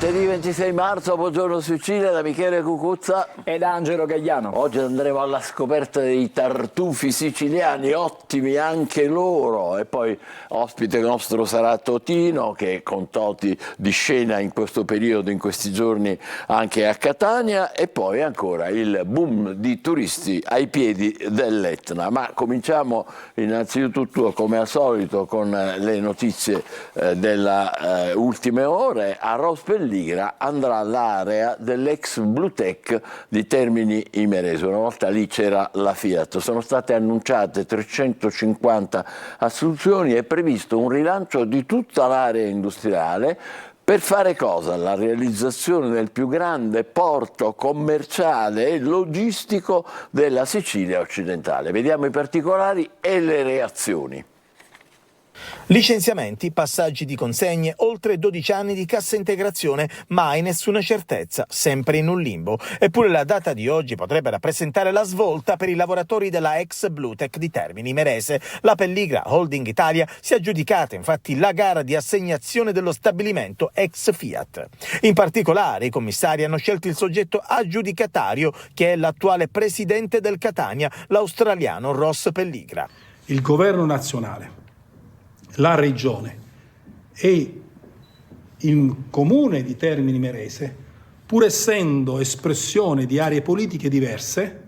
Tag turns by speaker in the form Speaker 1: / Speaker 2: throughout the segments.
Speaker 1: Martedì 26 marzo, buongiorno Sicilia, da Michele Cucuzza
Speaker 2: e da Angelo Gagliano.
Speaker 1: Oggi andremo alla scoperta dei tartufi siciliani, ottimi anche loro, e poi ospite nostro sarà Totino, che con Toti di scena in questo periodo, in questi giorni anche a Catania, e poi ancora il boom di turisti ai piedi dell'Etna. Ma cominciamo innanzitutto come al solito con le notizie delle ultime ore. A Rospelligra andrà l'area dell'ex Blutech di Termini Imerese. Una volta lì c'era la Fiat. Sono state annunciate 350 assunzioni e è previsto un rilancio di tutta l'area industriale. Per fare cosa? La realizzazione del più grande porto commerciale e logistico della Sicilia occidentale. Vediamo i particolari e le reazioni.
Speaker 3: Licenziamenti, passaggi di consegne, oltre 12 anni di cassa integrazione, mai nessuna certezza, sempre in un limbo. Eppure la data di oggi potrebbe rappresentare la svolta per i lavoratori della ex Blutech di Termini Imerese. La Pelligra Holding Italia si è aggiudicata infatti la gara di assegnazione dello stabilimento ex Fiat. In particolare i commissari hanno scelto il soggetto aggiudicatario, che è l'attuale presidente del Catania, l'australiano Ross Pelligra.
Speaker 4: Il governo nazionale, la regione e il comune di Termini Imerese, pur essendo espressione di aree politiche diverse,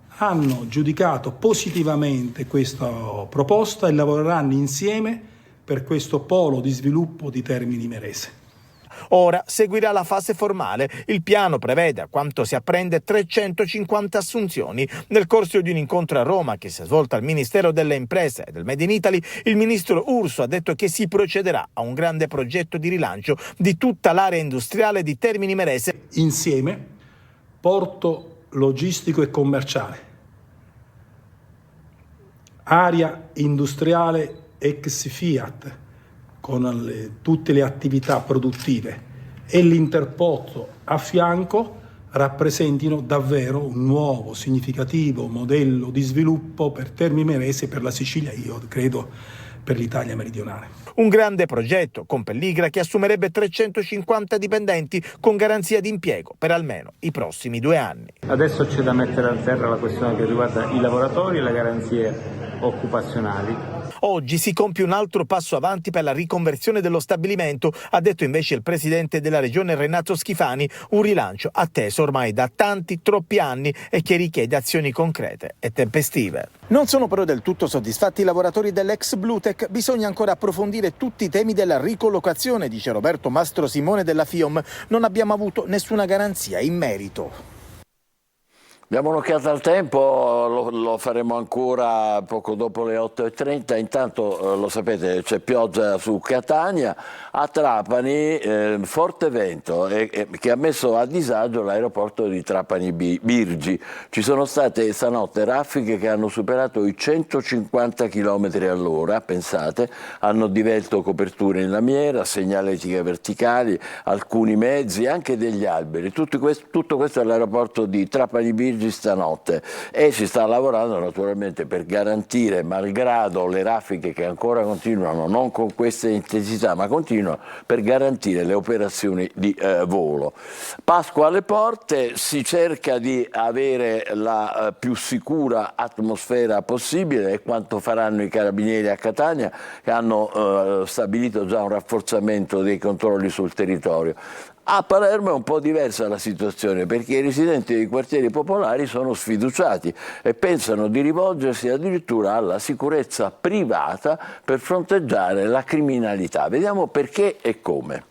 Speaker 4: hanno giudicato positivamente questa proposta e lavoreranno insieme per questo polo di sviluppo di Termini Imerese.
Speaker 3: Ora seguirà la fase formale. Il piano prevede, a quanto si apprende, 350 assunzioni. Nel corso di un incontro a Roma che si è svolto al Ministero delle Imprese e del Made in Italy, il ministro Urso ha detto che si procederà a un grande progetto di rilancio di tutta l'area industriale di Termini Imerese.
Speaker 4: Insieme, porto logistico e commerciale, area industriale ex Fiat, con tutte le attività produttive, e l'interporto a fianco rappresentino davvero un nuovo, significativo modello di sviluppo per Termini Imerese e per la Sicilia, io credo per l'Italia meridionale.
Speaker 3: Un grande progetto con Pelligra che assumerebbe 350 dipendenti con garanzia di impiego per almeno i prossimi 2 anni.
Speaker 5: Adesso c'è da mettere a terra la questione che riguarda i lavoratori e le garanzie occupazionali.
Speaker 3: Oggi si compie un altro passo avanti per la riconversione dello stabilimento, ha detto invece il presidente della regione Renato Schifani, un rilancio atteso ormai da troppi anni e che richiede azioni concrete e tempestive. Non sono però del tutto soddisfatti i lavoratori dell'ex Blutech, bisogna ancora approfondire tutti i temi della ricollocazione, dice Roberto Mastro Simone della FIOM, non abbiamo avuto nessuna garanzia in merito.
Speaker 1: Diamo un'occhiata al tempo, lo faremo ancora poco dopo le 8:30. Intanto lo sapete, c'è pioggia su Catania, a Trapani forte vento che ha messo a disagio l'aeroporto di Trapani Birgi. Ci sono state stanotte raffiche che hanno superato i 150 km all'ora, pensate, hanno divelto coperture in lamiera, segnaletiche verticali, alcuni mezzi, anche degli alberi. Tutto questo all'aeroporto di Trapani Birgi stanotte, e si sta lavorando naturalmente per garantire, malgrado le raffiche che ancora continuano, non con questa intensità, ma continuano, per garantire le operazioni di volo. Pasqua alle porte, si cerca di avere la più sicura atmosfera possibile, e quanto faranno i carabinieri a Catania, che hanno stabilito già un rafforzamento dei controlli sul territorio. A Palermo è un po' diversa la situazione, perché i residenti dei quartieri popolari sono sfiduciati e pensano di rivolgersi addirittura alla sicurezza privata per fronteggiare la criminalità. Vediamo perché e come.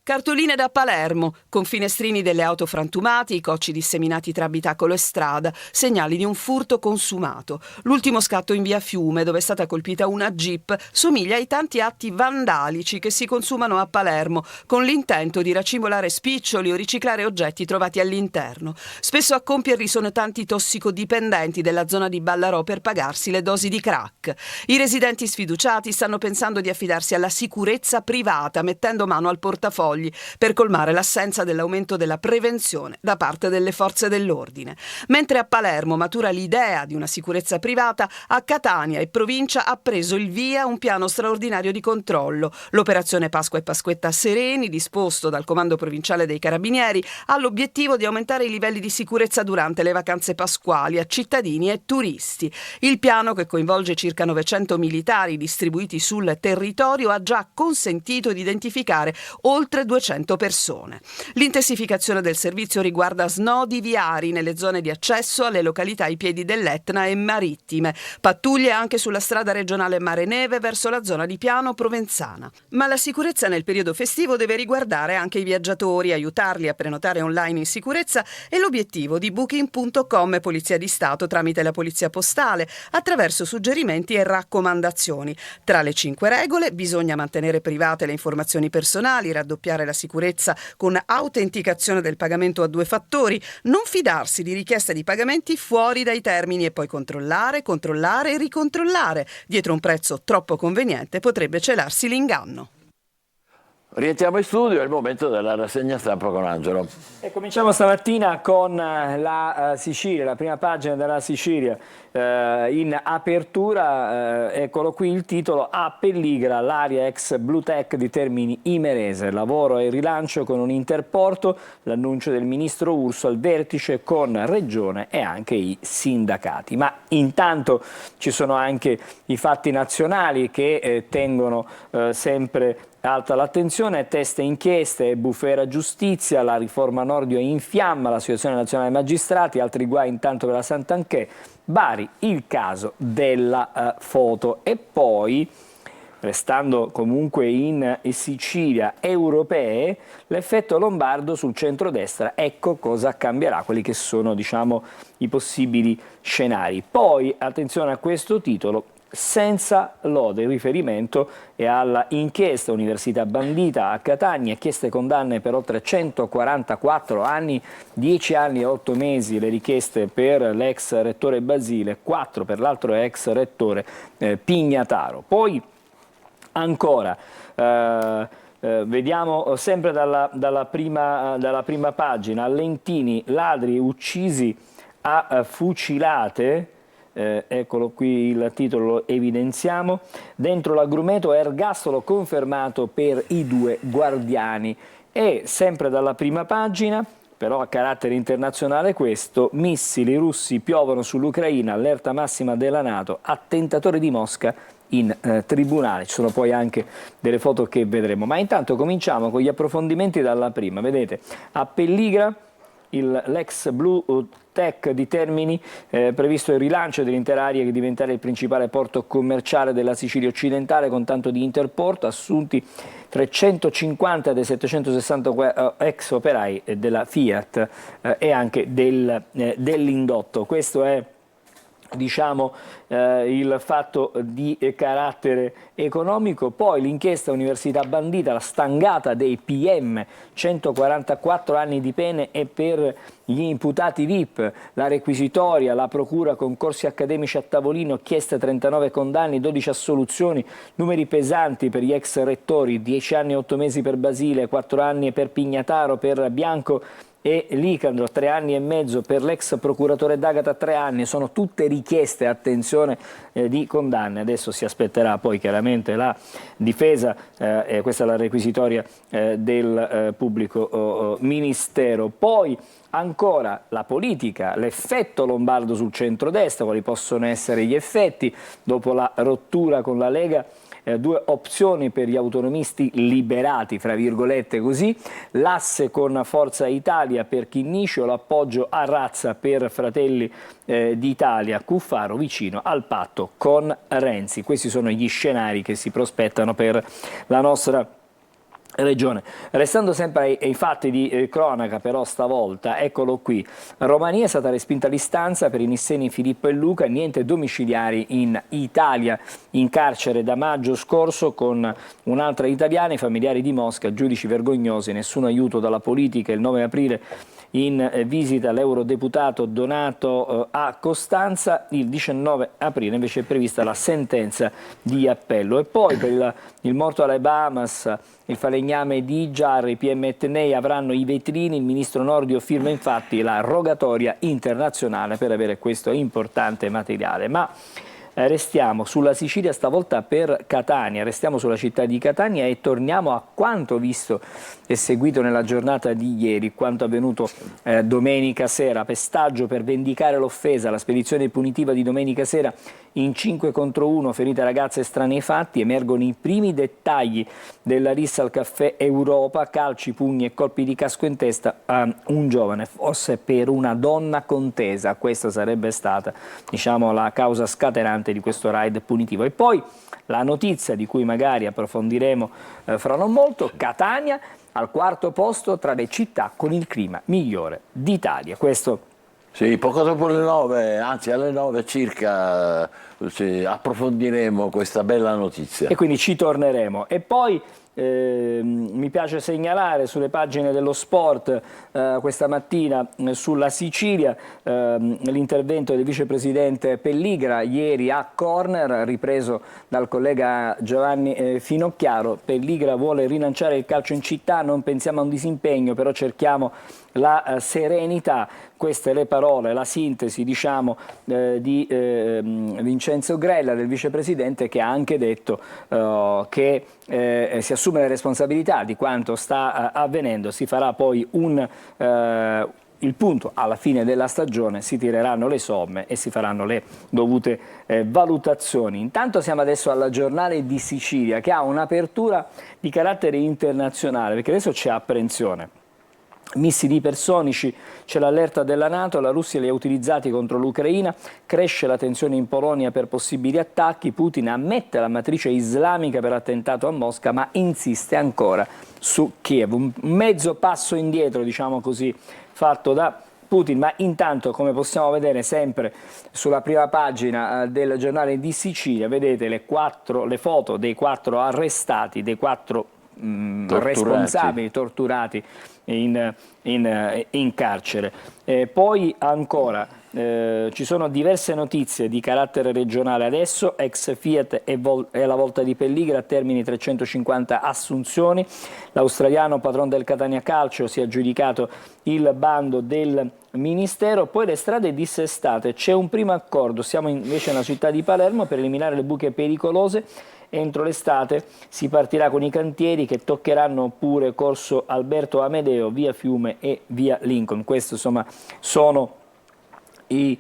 Speaker 6: Cartoline da Palermo, con finestrini delle auto frantumate, i cocci disseminati tra abitacolo e strada, segnali di un furto consumato. L'ultimo scatto in via Fiume, dove è stata colpita una Jeep, somiglia ai tanti atti vandalici che si consumano a Palermo, con l'intento di racimolare spiccioli o riciclare oggetti trovati all'interno. Spesso a compierli sono tanti tossicodipendenti della zona di Ballarò per pagarsi le dosi di crack. I residenti sfiduciati stanno pensando di affidarsi alla sicurezza privata, mettendo mano al portafoglio controlli per colmare l'assenza dell'aumento della prevenzione da parte delle forze dell'ordine. Mentre a Palermo matura l'idea di una sicurezza privata, a Catania e provincia ha preso il via un piano straordinario di controllo. L'operazione Pasqua e Pasquetta Sereni, disposto dal Comando Provinciale dei Carabinieri, ha l'obiettivo di aumentare i livelli di sicurezza durante le vacanze pasquali a cittadini e turisti. Il piano, che coinvolge circa 900 militari distribuiti sul territorio, ha già consentito di identificare oltre 200 persone. L'intensificazione del servizio riguarda snodi viari nelle zone di accesso alle località ai piedi dell'Etna e marittime, pattuglie anche sulla strada regionale Mare Neve verso la zona di Piano Provenzana. Ma la sicurezza nel periodo festivo deve riguardare anche i viaggiatori, aiutarli a prenotare online in sicurezza è l'obiettivo di Booking.com e Polizia di Stato tramite la Polizia Postale, attraverso suggerimenti e raccomandazioni. Tra le 5 regole bisogna mantenere private le informazioni personali, raddoppiare la sicurezza con autenticazione del pagamento a 2 fattori, non fidarsi di richieste di pagamenti fuori dai termini e poi controllare e ricontrollare. Dietro un prezzo troppo conveniente potrebbe celarsi l'inganno.
Speaker 1: Rientriamo in studio, è il momento della rassegna stampa con Angelo.
Speaker 2: E cominciamo stamattina con la Sicilia, la prima pagina della Sicilia. In apertura, eccolo qui il titolo: a Pelligra l'area ex Bluetech di Termini Imerese, lavoro e rilancio con un interporto, l'annuncio del ministro Urso al vertice con Regione e anche i sindacati. Ma intanto ci sono anche i fatti nazionali che tengono sempre alta l'attenzione. Teste inchieste, bufera giustizia, la riforma Nordio infiamma, l'Associazione Nazionale Magistrati, altri guai intanto per la Santanchè, Bari, il caso della foto. E poi, restando comunque in Sicilia, europee, l'effetto Lombardo sul centrodestra, ecco cosa cambierà, quelli che sono, diciamo, i possibili scenari. Poi, attenzione a questo titolo: senza lode, il riferimento è alla inchiesta Università bandita a Catania, chieste condanne per oltre 144 anni, 10 anni e 8 mesi le richieste per l'ex rettore Basile, 4 per l'altro ex rettore Pignataro. Poi ancora vediamo sempre dalla prima pagina: Lentini, ladri uccisi a fucilate. Eccolo qui il titolo, lo evidenziamo. Dentro l'agrumeto ergastolo confermato per i 2 guardiani. E sempre dalla prima pagina, però a carattere internazionale questo: missili russi piovono sull'Ucraina, allerta massima della NATO, attentatore di Mosca in tribunale. Ci sono poi anche delle foto che vedremo, ma intanto cominciamo con gli approfondimenti dalla prima. Vedete, a Pelligra l'ex Bluetech di Termini, previsto il rilancio dell'intera area che diventerà il principale porto commerciale della Sicilia occidentale con tanto di interporto, assunti 350 dei 760 ex operai della Fiat e anche dell'indotto. Questo è, diciamo, il fatto di carattere economico. Poi l'inchiesta Università bandita, la stangata dei PM, 144 anni di pene e per gli imputati VIP, la requisitoria, la procura, concorsi accademici a tavolino, chieste 39 condanne, 12 assoluzioni, numeri pesanti per gli ex rettori, 10 anni e 8 mesi per Basile, 4 anni per Pignataro, per Bianco e Licandro, 3 anni e mezzo per l'ex procuratore D'Agata, 3 anni. Sono tutte richieste, attenzione, di condanne. Adesso si aspetterà poi chiaramente la difesa, questa è la requisitoria del pubblico ministero. Poi ancora la politica, l'effetto Lombardo sul centrodestra, quali possono essere gli effetti dopo la rottura con la Lega. 2 opzioni per gli autonomisti liberati, fra virgolette così: l'asse con Forza Italia per Chinnici o l'appoggio a Razza per Fratelli d'Italia, Cuffaro vicino al patto con Renzi. Questi sono gli scenari che si prospettano per la nostra regione. Restando sempre ai fatti di cronaca, però stavolta, eccolo qui: Romania è stata respinta l'istanza per i nisseni Filippo e Luca, niente domiciliari in Italia, in carcere da maggio scorso con un'altra italiana. I familiari di Mosca, giudici vergognosi, nessun aiuto dalla politica. Il 9 aprile in visita l'eurodeputato Donato a Costanza, il 19 aprile invece è prevista la sentenza di appello. E poi per il morto alle Bahamas il falegname di Giar, i PM Etnei avranno i vetrini, il ministro Nordio firma infatti la rogatoria internazionale per avere questo importante materiale. Ma restiamo sulla Sicilia, stavolta per Catania, restiamo sulla città di Catania e torniamo a quanto visto e seguito nella giornata di ieri, quanto avvenuto domenica sera. Pestaggio per vendicare l'offesa, la spedizione punitiva di domenica sera in 5 contro 1, ferite ragazze estranei ai fatti, emergono i primi dettagli della rissa al caffè Europa, calci, pugni e colpi di casco in testa a un giovane, forse per una donna contesa. Questa sarebbe stata, diciamo, la causa scatenante di questo raid punitivo. E poi la notizia di cui magari approfondiremo fra non molto: Catania al 4° posto tra le città con il clima migliore d'Italia. Questo
Speaker 1: sì, poco dopo le 9, anzi alle 9 circa, approfondiremo questa bella notizia.
Speaker 2: E quindi ci torneremo. E poi mi piace segnalare sulle pagine dello sport questa mattina sulla Sicilia l'intervento del vicepresidente Pelligra ieri a Corner, ripreso dal collega Giovanni Finocchiaro. Pelligra vuole rilanciare il calcio in città, non pensiamo a un disimpegno, però cerchiamo la serenità. Queste le parole, la sintesi, diciamo, di Vincenzo Grella, del vicepresidente, che ha anche detto che si assume la responsabilità di quanto sta avvenendo. Si farà poi il punto alla fine della stagione, si tireranno le somme e si faranno le dovute valutazioni. Intanto siamo adesso alla Giornale di Sicilia, che ha un'apertura di carattere internazionale, perché adesso c'è apprensione. Missili ipersonici, c'è l'allerta della NATO, la Russia li ha utilizzati contro l'Ucraina, cresce la tensione in Polonia per possibili attacchi, Putin ammette la matrice islamica per attentato a Mosca, ma insiste ancora su Kiev. Un mezzo passo indietro, diciamo così, fatto da Putin, ma intanto, come possiamo vedere sempre sulla prima pagina del Giornale di Sicilia, vedete le foto dei 4 arrestati, dei 4 responsabili torturati in carcere. Poi ancora ci sono diverse notizie di carattere regionale adesso. Ex Fiat e la volta di Pelligra, a termini 350 assunzioni. L'australiano patron del Catania Calcio si è aggiudicato il bando del Ministero. Poi le strade dissestate, c'è un primo accordo, siamo invece nella città di Palermo, per eliminare le buche pericolose. Entro l'estate si partirà con i cantieri che toccheranno pure Corso Alberto Amedeo, via Fiume e via Lincoln. Questi insomma sono i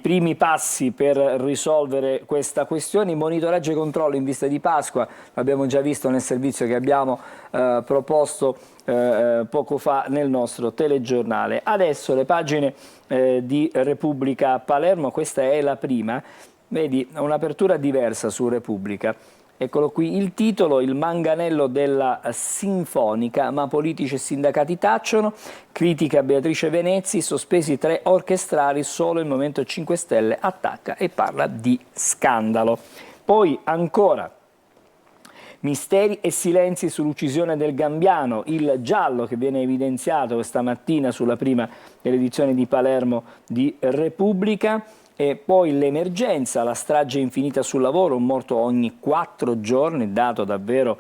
Speaker 2: primi passi per risolvere questa questione. Monitoraggio e controllo in vista di Pasqua, l'abbiamo già visto nel servizio che abbiamo proposto poco fa nel nostro telegiornale. Adesso le pagine di Repubblica Palermo, questa è la prima, vedi un'apertura diversa su Repubblica. Eccolo qui il titolo: il manganello della Sinfonica, ma politici e sindacati tacciono, critica Beatrice Venezzi, sospesi 3 orchestrali, solo il Movimento 5 Stelle attacca e parla di scandalo. Poi ancora misteri e silenzi sull'uccisione del Gambiano, il giallo che viene evidenziato questa mattina sulla prima dell'edizione di Palermo di Repubblica. E poi l'emergenza, la strage infinita sul lavoro, un morto ogni 4 giorni, dato davvero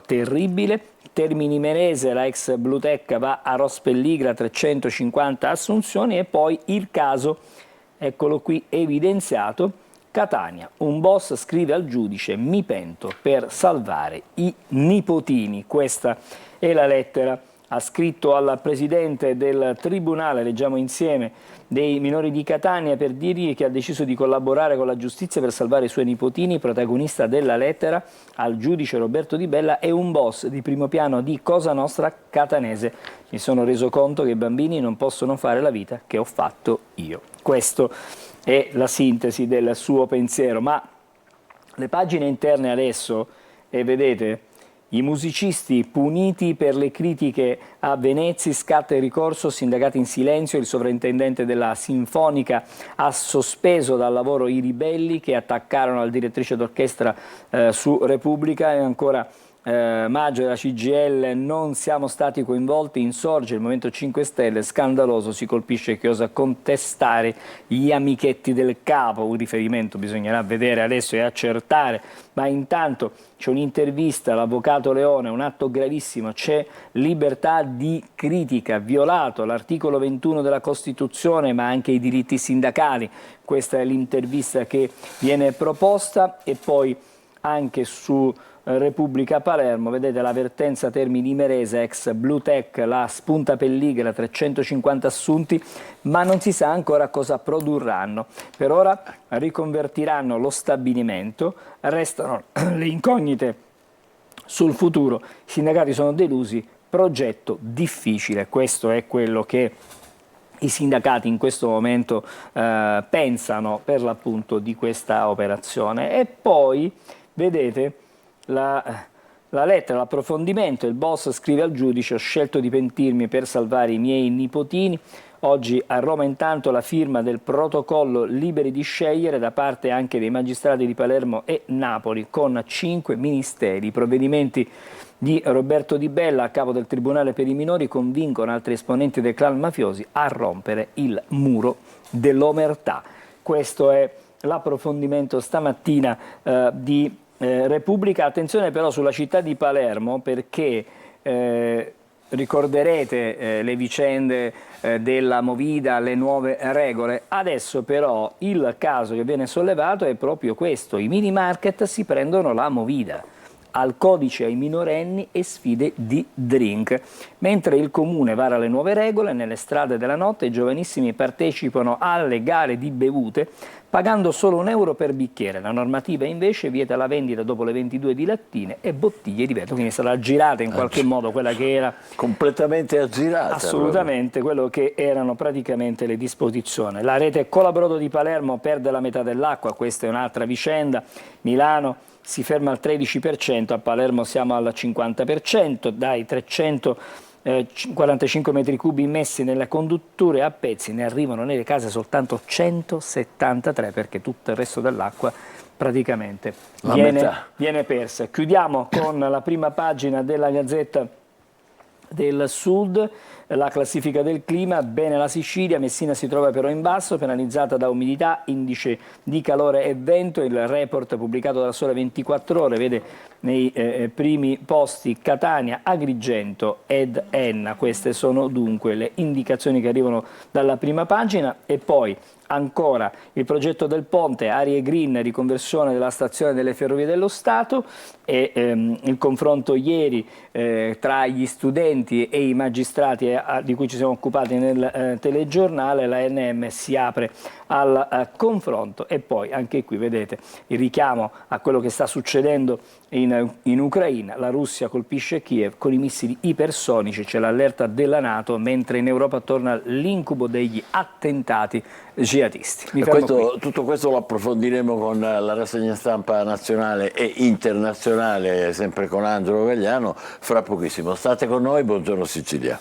Speaker 2: terribile. Termini Imerese, la ex Blutech va a Rospelligra, 350 assunzioni. E poi il caso, eccolo qui evidenziato, Catania, un boss scrive al giudice: mi pento per salvare i nipotini. Questa è la lettera. Ha scritto al presidente del tribunale, leggiamo insieme, dei minori di Catania, per dirgli che ha deciso di collaborare con la giustizia per salvare i suoi nipotini. Protagonista della lettera al giudice Roberto Di Bella è un boss di primo piano di Cosa Nostra catanese. Mi sono reso conto che i bambini non possono fare la vita che ho fatto io. Questa è la sintesi del suo pensiero. Ma le pagine interne adesso, e vedete, i musicisti puniti per le critiche a Venezzi, scatta il ricorso, sindacati in silenzio, il sovrintendente della Sinfonica ha sospeso dal lavoro i ribelli che attaccarono la direttrice d'orchestra su Repubblica. E ancora maggio della CGIL, non siamo stati coinvolti, insorge il Movimento 5 Stelle, scandaloso, si colpisce chi osa contestare gli amichetti del capo, un riferimento bisognerà vedere adesso e accertare, ma intanto c'è un'intervista all'avvocato Leone, un atto gravissimo, c'è libertà di critica, violato l'articolo 21 della Costituzione ma anche i diritti sindacali, questa è l'intervista che viene proposta. E poi anche su Repubblica Palermo, vedete l'avvertenza Termini Imerese, ex Bluetech, la spunta pellicola, 350 assunti, ma non si sa ancora cosa produrranno. Per ora riconvertiranno lo stabilimento, restano le incognite sul futuro, i sindacati sono delusi, progetto difficile, questo è quello che i sindacati in questo momento pensano per l'appunto di questa operazione. E poi vedete la lettera, l'approfondimento, il boss scrive al giudice: ho scelto di pentirmi per salvare i miei nipotini. Oggi a Roma intanto la firma del protocollo Liberi di scegliere da parte anche dei magistrati di Palermo e Napoli, con 5 ministeri. I provvedimenti di Roberto Di Bella, a capo del Tribunale per i minori, convincono altri esponenti del clan mafiosi a rompere il muro dell'omertà. Questo è l'approfondimento stamattina di Repubblica. Attenzione però sulla città di Palermo, perché ricorderete le vicende della Movida, le nuove regole. Adesso però il caso che viene sollevato è proprio questo: i mini market si prendono la Movida, al codice ai minorenni e sfide di drink. Mentre il comune vara le nuove regole, nelle strade della notte i giovanissimi partecipano alle gare di bevute pagando solo €1 per bicchiere. La normativa invece vieta la vendita dopo le 22 di lattine e bottiglie di vetro, quindi è stata aggirata in qualche modo quella che era
Speaker 1: completamente aggirata.
Speaker 2: Assolutamente, quello che erano praticamente le disposizioni. La rete Colabrodo di Palermo perde la metà dell'acqua, questa è un'altra vicenda. Milano si ferma al 13%, a Palermo siamo al 50%, dai 345 metri cubi immessi nelle condutture a pezzi ne arrivano nelle case soltanto 173, perché tutto il resto dell'acqua praticamente viene persa. Chiudiamo con la prima pagina della Gazzetta del Sud, la classifica del clima. Bene la Sicilia, Messina si trova però in basso, penalizzata da umidità, indice di calore e vento. Il report pubblicato da Sole 24 Ore vede nei primi posti Catania, Agrigento ed Enna. Queste sono dunque le indicazioni che arrivano dalla prima pagina. E poi ancora il progetto del ponte, aree green, riconversione della stazione delle Ferrovie dello Stato, e il confronto ieri tra gli studenti e i magistrati di cui ci siamo occupati nel telegiornale. La ANM si apre al confronto. E poi anche qui vedete il richiamo a quello che sta succedendo in Ucraina. La Russia colpisce Kiev con i missili ipersonici, c'è l'allerta della NATO, mentre in Europa torna l'incubo degli attentati jihadisti.
Speaker 1: Tutto questo lo approfondiremo con la rassegna stampa nazionale e internazionale, sempre con Angelo Gagliano, fra pochissimo. State con noi, buongiorno Sicilia.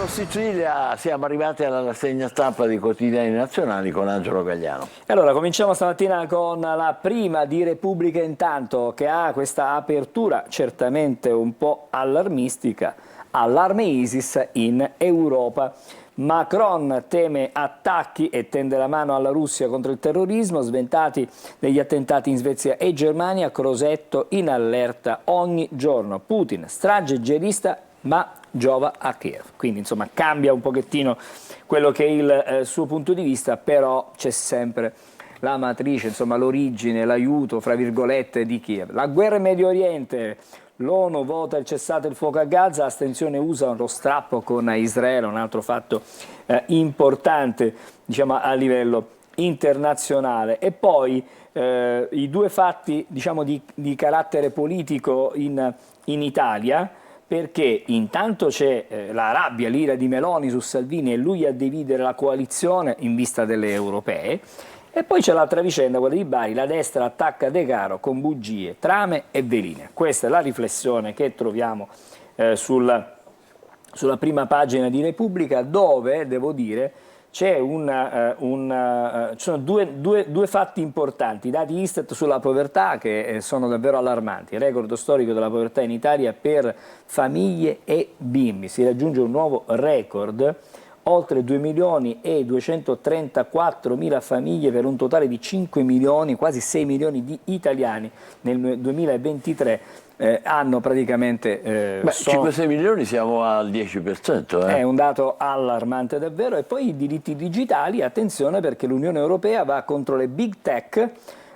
Speaker 1: Sicilia, siamo arrivati alla rassegna stampa di Quotidiani Nazionali con Angelo Gagliano.
Speaker 2: Allora, cominciamo stamattina con la prima di Repubblica intanto, che ha questa apertura certamente un po' allarmistica: allarme ISIS in Europa. Macron teme attacchi e tende la mano alla Russia contro il terrorismo, sventati degli attentati in Svezia e Germania, Crosetto in allerta ogni giorno. Putin, strage jihadista ma giova a Kiev. Quindi insomma cambia un pochettino quello che è il suo punto di vista, però c'è sempre la matrice, insomma l'origine, l'aiuto, fra virgolette, di Kiev. La guerra in Medio Oriente, l'ONU vota il cessate il fuoco a Gaza, astensione USA lo strappo con Israele, un altro fatto importante, diciamo, a livello internazionale. E poi i due fatti, diciamo, di carattere politico in Italia, perché intanto c'è la rabbia, l'ira di Meloni su Salvini e lui a dividere la coalizione in vista delle europee, e poi c'è l'altra vicenda, quella di Bari: la destra attacca De Caro con bugie, trame e veline. Questa è la riflessione che troviamo sulla prima pagina di Repubblica, dove, devo dire, ci sono due fatti importanti, i dati Istat sulla povertà che sono davvero allarmanti, il record storico della povertà in Italia per famiglie e bimbi, si raggiunge un nuovo record, oltre 2.234.000 famiglie per un totale di 5 milioni, quasi 6 milioni di italiani nel 2023 hanno praticamente...
Speaker 1: 5-6 milioni siamo al 10%.
Speaker 2: È un dato allarmante davvero. E poi i diritti digitali, attenzione perché l'Unione Europea va contro le big tech,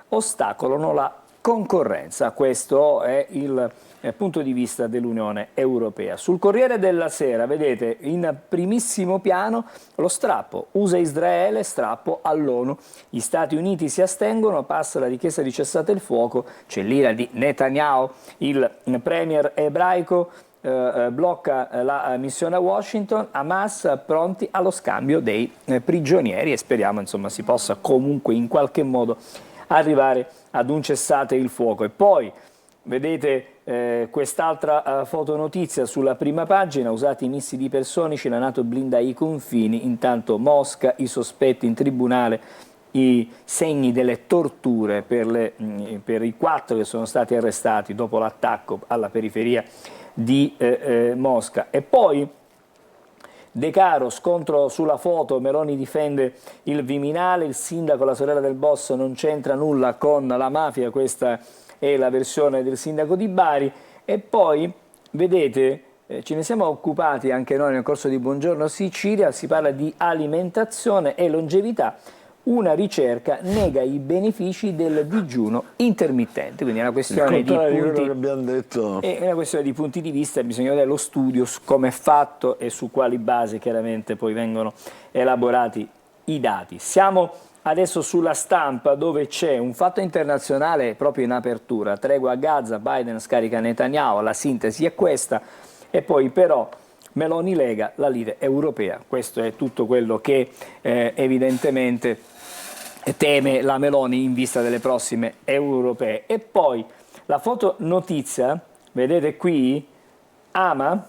Speaker 2: ostacolano la concorrenza. Questo è il punto di vista dell'Unione Europea. Sul Corriere della Sera vedete in primissimo piano lo strappo, USA Israele, strappo all'ONU, gli Stati Uniti si astengono, passa la richiesta di cessate il fuoco, c'è l'ira di Netanyahu, il premier ebraico blocca la missione a Washington, Hamas pronti allo scambio dei prigionieri e speriamo insomma si possa comunque in qualche modo arrivare ad un cessate il fuoco. E poi vedete quest'altra fotonotizia sulla prima pagina, usati i missili ipersonici, la NATO blinda i confini, intanto Mosca, i sospetti in tribunale, i segni delle torture per i 4 che sono stati arrestati dopo l'attacco alla periferia di Mosca. E poi De Caro, scontro sulla foto, Meloni difende il Viminale, il sindaco, la sorella del boss non c'entra nulla con la mafia, questa è la versione del sindaco di Bari. E poi vedete, ce ne siamo occupati anche noi nel corso di Buongiorno Sicilia, si parla di alimentazione e longevità, una ricerca nega i benefici del digiuno intermittente, quindi è una questione di punti,
Speaker 1: che abbiamo detto.
Speaker 2: è una questione di punti di vista, bisogna vedere lo studio su come è fatto e su quali basi chiaramente poi vengono elaborati i dati. Siamo adesso sulla Stampa dove c'è un fatto internazionale proprio in apertura, tregua a Gaza, Biden scarica Netanyahu, la sintesi è questa, e poi però Meloni lega la lite europea, questo è tutto quello che evidentemente teme la Meloni in vista delle prossime europee. E poi la fotonotizia, vedete qui, ama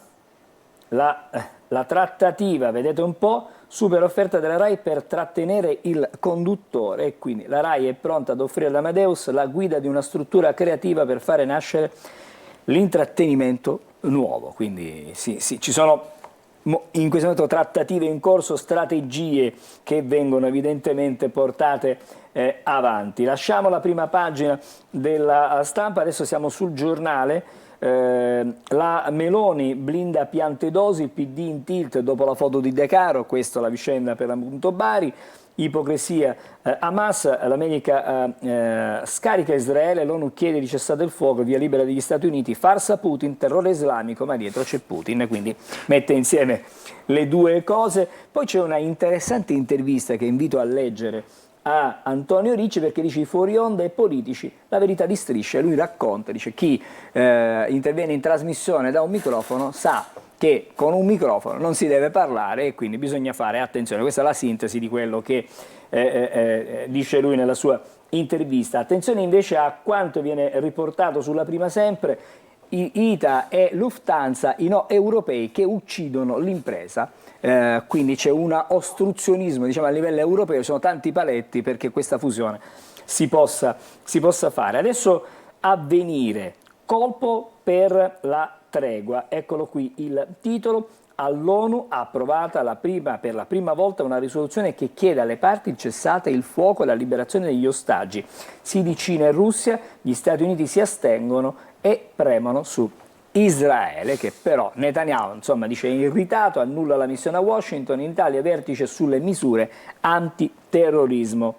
Speaker 2: la trattativa, vedete un po', super offerta della RAI per trattenere il conduttore, e quindi la RAI è pronta ad offrire all'Amadeus la guida di una struttura creativa per fare nascere l'intrattenimento nuovo. Quindi sì, ci sono in questo momento trattative in corso, strategie che vengono evidentemente portate avanti. Lasciamo la prima pagina della Stampa, adesso siamo sul Giornale. La Meloni blinda Piantedosi, il PD in tilt dopo la foto di De Caro, questa è la vicenda per l'appunto Bari. Ipocrisia, Hamas, l'America scarica Israele, l'ONU chiede di cessate il fuoco, via libera degli Stati Uniti, farsa Putin, terrore islamico, ma dietro c'è Putin, quindi mette insieme le due cose. Poi c'è una interessante intervista che invito a leggere a Antonio Ricci, perché dice i fuori onda e politici, la verità di Striscia, lui racconta, dice chi interviene in trasmissione da un microfono sa che con un microfono non si deve parlare e quindi bisogna fare attenzione. Questa è la sintesi di quello che dice lui nella sua intervista. Attenzione invece a quanto viene riportato sulla Prima Sempre, ITA e Lufthansa, i no europei che uccidono l'impresa. Quindi c'è un ostruzionismo, diciamo, a livello europeo, ci sono tanti paletti perché questa fusione si possa fare. Adesso Avvenire, colpo per la tregua, eccolo qui il titolo. All'ONU ha approvata per la prima volta una risoluzione che chiede alle parti il cessate il fuoco e la liberazione degli ostaggi. Sidi Cina e Russia, gli Stati Uniti si astengono e premono su Israele, che però Netanyahu insomma dice è irritato, annulla la missione a Washington. In Italia vertice sulle misure antiterrorismo.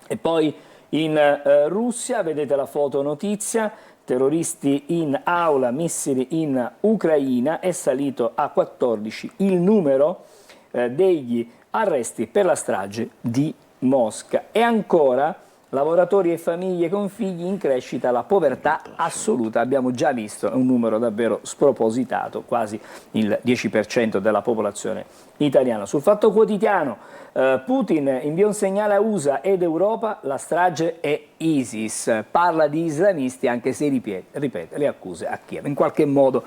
Speaker 2: E poi in Russia vedete la fotonotizia, terroristi in aula, missili in Ucraina, è salito a 14 il numero degli arresti per la strage di Mosca. E ancora lavoratori e famiglie con figli in crescita, la povertà assoluta, abbiamo già visto, è un numero davvero spropositato, quasi il 10% della popolazione italiana. Sul Fatto Quotidiano, Putin invia un segnale a USA ed Europa, la strage è ISIS, parla di islamisti anche se ripete le accuse a Kiev. In qualche modo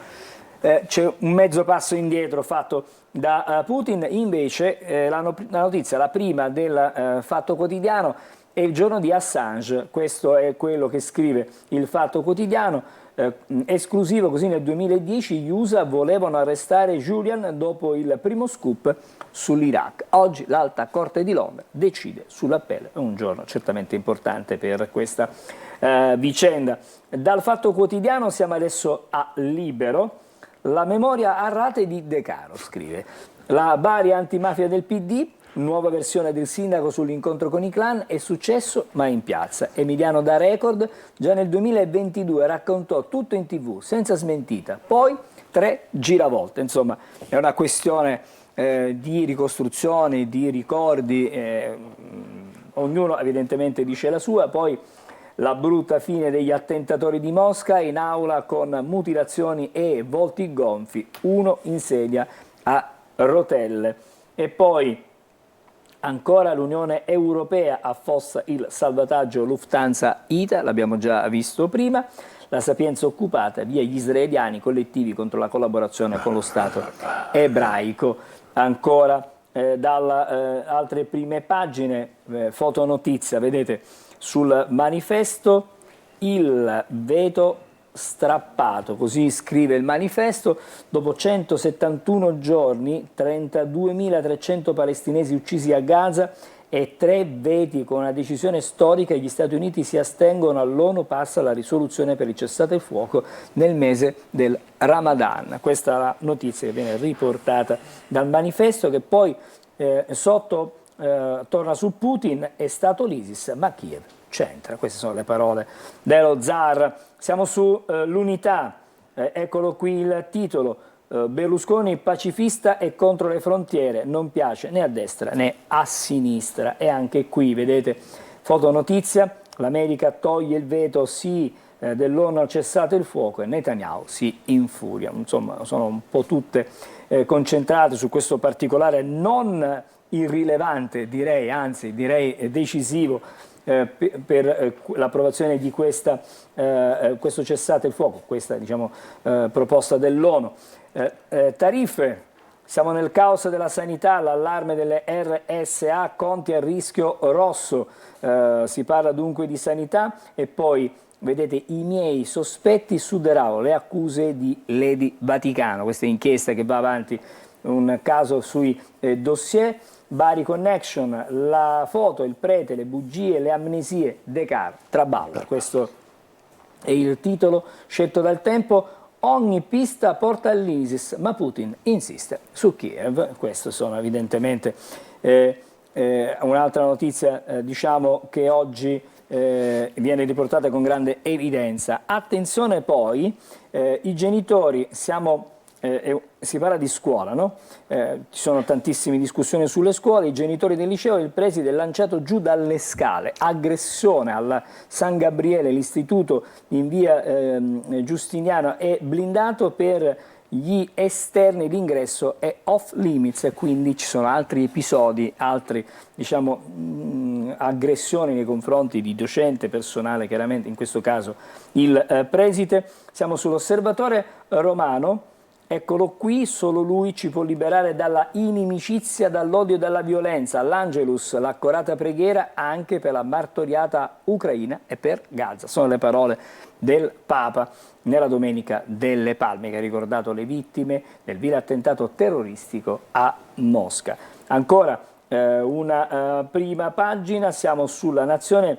Speaker 2: c'è un mezzo passo indietro fatto da Putin. Invece la notizia, la prima del Fatto Quotidiano, è il giorno di Assange. Questo è quello che scrive il Fatto Quotidiano. Esclusivo, così nel 2010 gli USA volevano arrestare Julian dopo il primo scoop sull'Iraq. Oggi l'Alta Corte di Londra decide sull'appello. È un giorno certamente importante per questa vicenda. Dal Fatto Quotidiano siamo adesso a Libero. La memoria a rate di De Caro, scrive. La Bari antimafia del PD, nuova versione del sindaco sull'incontro con i clan, è successo ma in piazza. Emiliano da Record già nel 2022 raccontò tutto in TV senza smentita, poi 3 giravolte. Insomma, è una questione di ricostruzione, di ricordi, ognuno evidentemente dice la sua. Poi la brutta fine degli attentatori di Mosca, in aula con mutilazioni e volti gonfi, uno in sedia a rotelle. E poi ancora l'Unione Europea affossa il salvataggio Lufthansa-ITA, l'abbiamo già visto prima. La Sapienza occupata, via gli israeliani, collettivi contro la collaborazione con lo Stato ebraico. Ancora altre prime pagine, fotonotizia, vedete, sul Manifesto, il veto strappato, così scrive il Manifesto. Dopo 171 giorni, 32.300 palestinesi uccisi a Gaza e 3 veti con una decisione storica, gli Stati Uniti si astengono, all'ONU passa la risoluzione per il cessate il fuoco nel mese del Ramadan. Questa è la notizia che viene riportata dal Manifesto, che poi sotto torna su Putin. È stato l'ISIS, ma Kiev c'entra. Queste sono le parole dello zar. Siamo su l'Unità, eccolo qui il titolo. Berlusconi pacifista e contro le frontiere, non piace né a destra né a sinistra. E anche qui vedete, fotonotizia, l'America toglie il veto sì dell'ONU al cessate il fuoco e Netanyahu si infuria. Insomma, sono un po' tutte concentrate su questo particolare non irrilevante, direi, anzi direi decisivo per l'approvazione di questo cessate il fuoco, questa proposta dell'ONU. Tariffe, siamo nel caos della sanità, l'allarme delle RSA, conti a rischio rosso, si parla dunque di sanità. E poi vedete, i miei sospetti suderavano le accuse di Lady Vaticano, questa inchiesta che va avanti, un caso sui dossier. Bari Connection, la foto, il prete, le bugie, le amnesie, De Caro traballa. Questo è il titolo scelto dal Tempo. Ogni pista porta all'ISIS, ma Putin insiste su Kiev. Queste sono evidentemente un'altra notizia diciamo che oggi viene riportata con grande evidenza. Attenzione poi, i genitori, si parla di scuola, no? Ci sono tantissime discussioni sulle scuole. I genitori del liceo e il preside lanciato giù dalle scale, aggressione alla San Gabriele, l'istituto in via Giustiniano è blindato, per gli esterni l'ingresso è off limits, e quindi ci sono altri episodi, altre aggressioni nei confronti di docente, personale, chiaramente in questo caso il preside. Siamo sull'Osservatore Romano. Eccolo qui, solo lui ci può liberare dalla inimicizia, dall'odio e dalla violenza. L'Angelus, l'accorata preghiera anche per la martoriata Ucraina e per Gaza. Sono le parole del Papa nella Domenica delle Palme, che ha ricordato le vittime del vile attentato terroristico a Mosca. Ancora una prima pagina, siamo sulla Nazione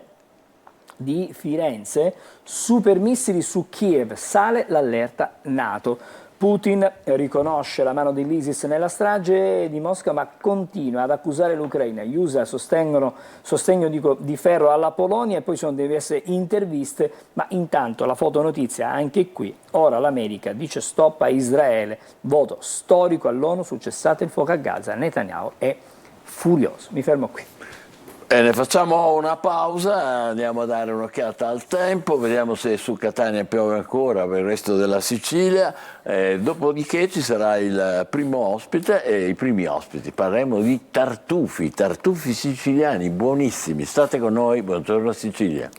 Speaker 2: di Firenze. Supermissili su Kiev, sale l'allerta NATO. Putin riconosce la mano dell'ISIS nella strage di Mosca, ma continua ad accusare l'Ucraina. Gli USA sostegno di ferro alla Polonia, e poi sono diverse interviste. Ma intanto la fotonotizia anche qui. Ora l'America dice stop a Israele, voto storico all'ONU sul cessate il fuoco a Gaza. Netanyahu è furioso. Mi fermo qui.
Speaker 1: Bene, facciamo una pausa, andiamo a dare un'occhiata al tempo, vediamo se su Catania piove ancora per il resto della Sicilia, dopodiché ci sarà il primo ospite e i primi ospiti. Parleremo di tartufi siciliani buonissimi. State con noi, buongiorno Sicilia.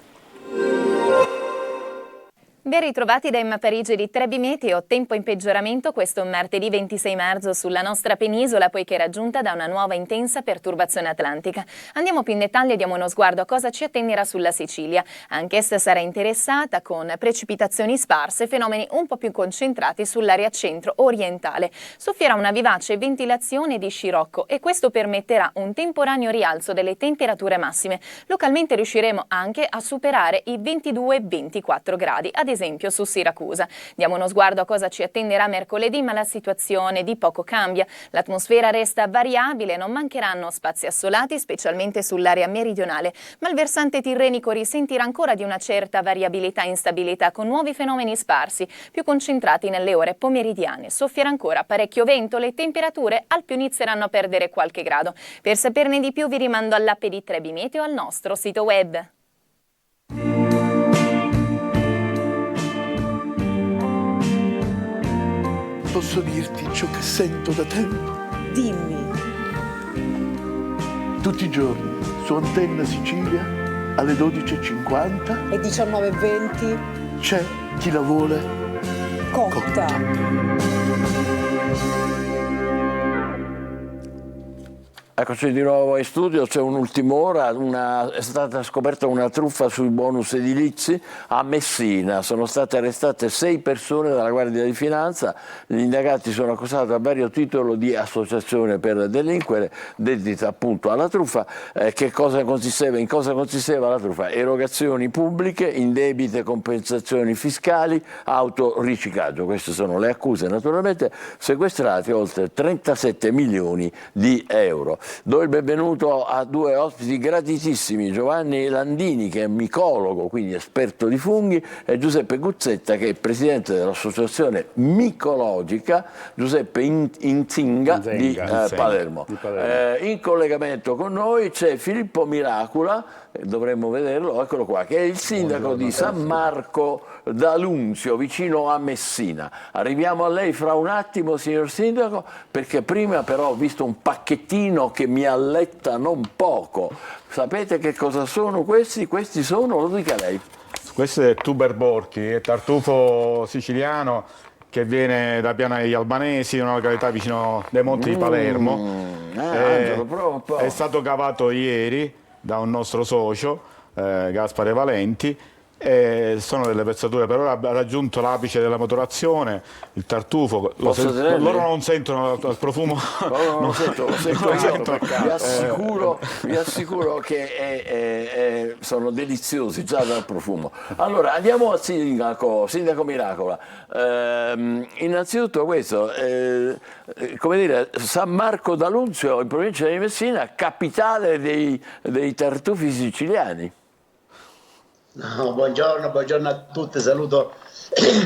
Speaker 7: Ben ritrovati da Emma Parigi di Trebi Meteo. Tempo in peggioramento questo martedì 26 marzo sulla nostra penisola, poiché raggiunta da una nuova intensa perturbazione atlantica. Andiamo più in dettaglio e diamo uno sguardo a cosa ci attenderà sulla Sicilia. Anch'essa sarà interessata con precipitazioni sparse e fenomeni un po' più concentrati sull'area centro-orientale. Soffierà una vivace ventilazione di scirocco e questo permetterà un temporaneo rialzo delle temperature massime. Localmente riusciremo anche a superare i 22-24 gradi, ad esempio su Siracusa. Diamo uno sguardo a cosa ci attenderà mercoledì, ma la situazione di poco cambia. L'atmosfera resta variabile, non mancheranno spazi assolati, specialmente sull'area meridionale, ma il versante tirrenico risentirà ancora di una certa variabilità e instabilità, con nuovi fenomeni sparsi, più concentrati nelle ore pomeridiane. Soffierà ancora parecchio vento, le temperature al più inizieranno a perdere qualche grado. Per saperne di più vi rimando all'app di Trebi Meteo, al nostro sito web.
Speaker 8: Posso dirti ciò che sento da tempo?
Speaker 9: Dimmi.
Speaker 8: Tutti i giorni su Antenna Sicilia alle 12:50
Speaker 9: E 19:20
Speaker 8: c'è chi la vuole
Speaker 9: cotta.
Speaker 1: Eccoci di nuovo in studio, c'è un'ultima ora, è stata scoperta una truffa sui bonus edilizi a Messina. Sono state arrestate 6 persone dalla Guardia di Finanza, gli indagati sono accusati a vario titolo di associazione per delinquere, dedita appunto alla truffa. In cosa consisteva la truffa? Erogazioni pubbliche, indebite compensazioni fiscali, autoriciclaggio. Queste sono le accuse, naturalmente, sequestrati oltre 37 milioni di euro. Do il benvenuto a 2 ospiti gratitissimi, Giovanni Landini, che è micologo, quindi esperto di funghi, e Giuseppe Guzzetta, che è presidente dell'associazione micologica Giuseppe Inzinga di Palermo. In collegamento con noi c'è Filippo Miracula, dovremmo vederlo, eccolo qua, che è il sindaco di San Marco d'Alunzio, vicino a Messina. Arriviamo a lei fra un attimo, signor sindaco, perché prima però ho visto un pacchettino che mi alletta non poco. Sapete che cosa sono questi? Questi sono, lo dica lei.
Speaker 10: Questo è Tuber Borchi, è tartufo siciliano che viene da Piana degli Albanesi, una località vicino dai Monti di Palermo.
Speaker 1: Angelo, prova un po'.
Speaker 10: È stato cavato ieri da un nostro socio, Gaspare Valenti, e sono delle pezzature. Per ora ha raggiunto l'apice della maturazione, il tartufo. Loro non sentono il profumo.
Speaker 1: Lo sento io. Vi assicuro che sono deliziosi già dal profumo. Allora andiamo al sindaco Miracola. Innanzitutto questo, come dire, San Marco d'Alunzio, in provincia di Messina, capitale dei tartufi siciliani.
Speaker 11: No, buongiorno a tutti, saluto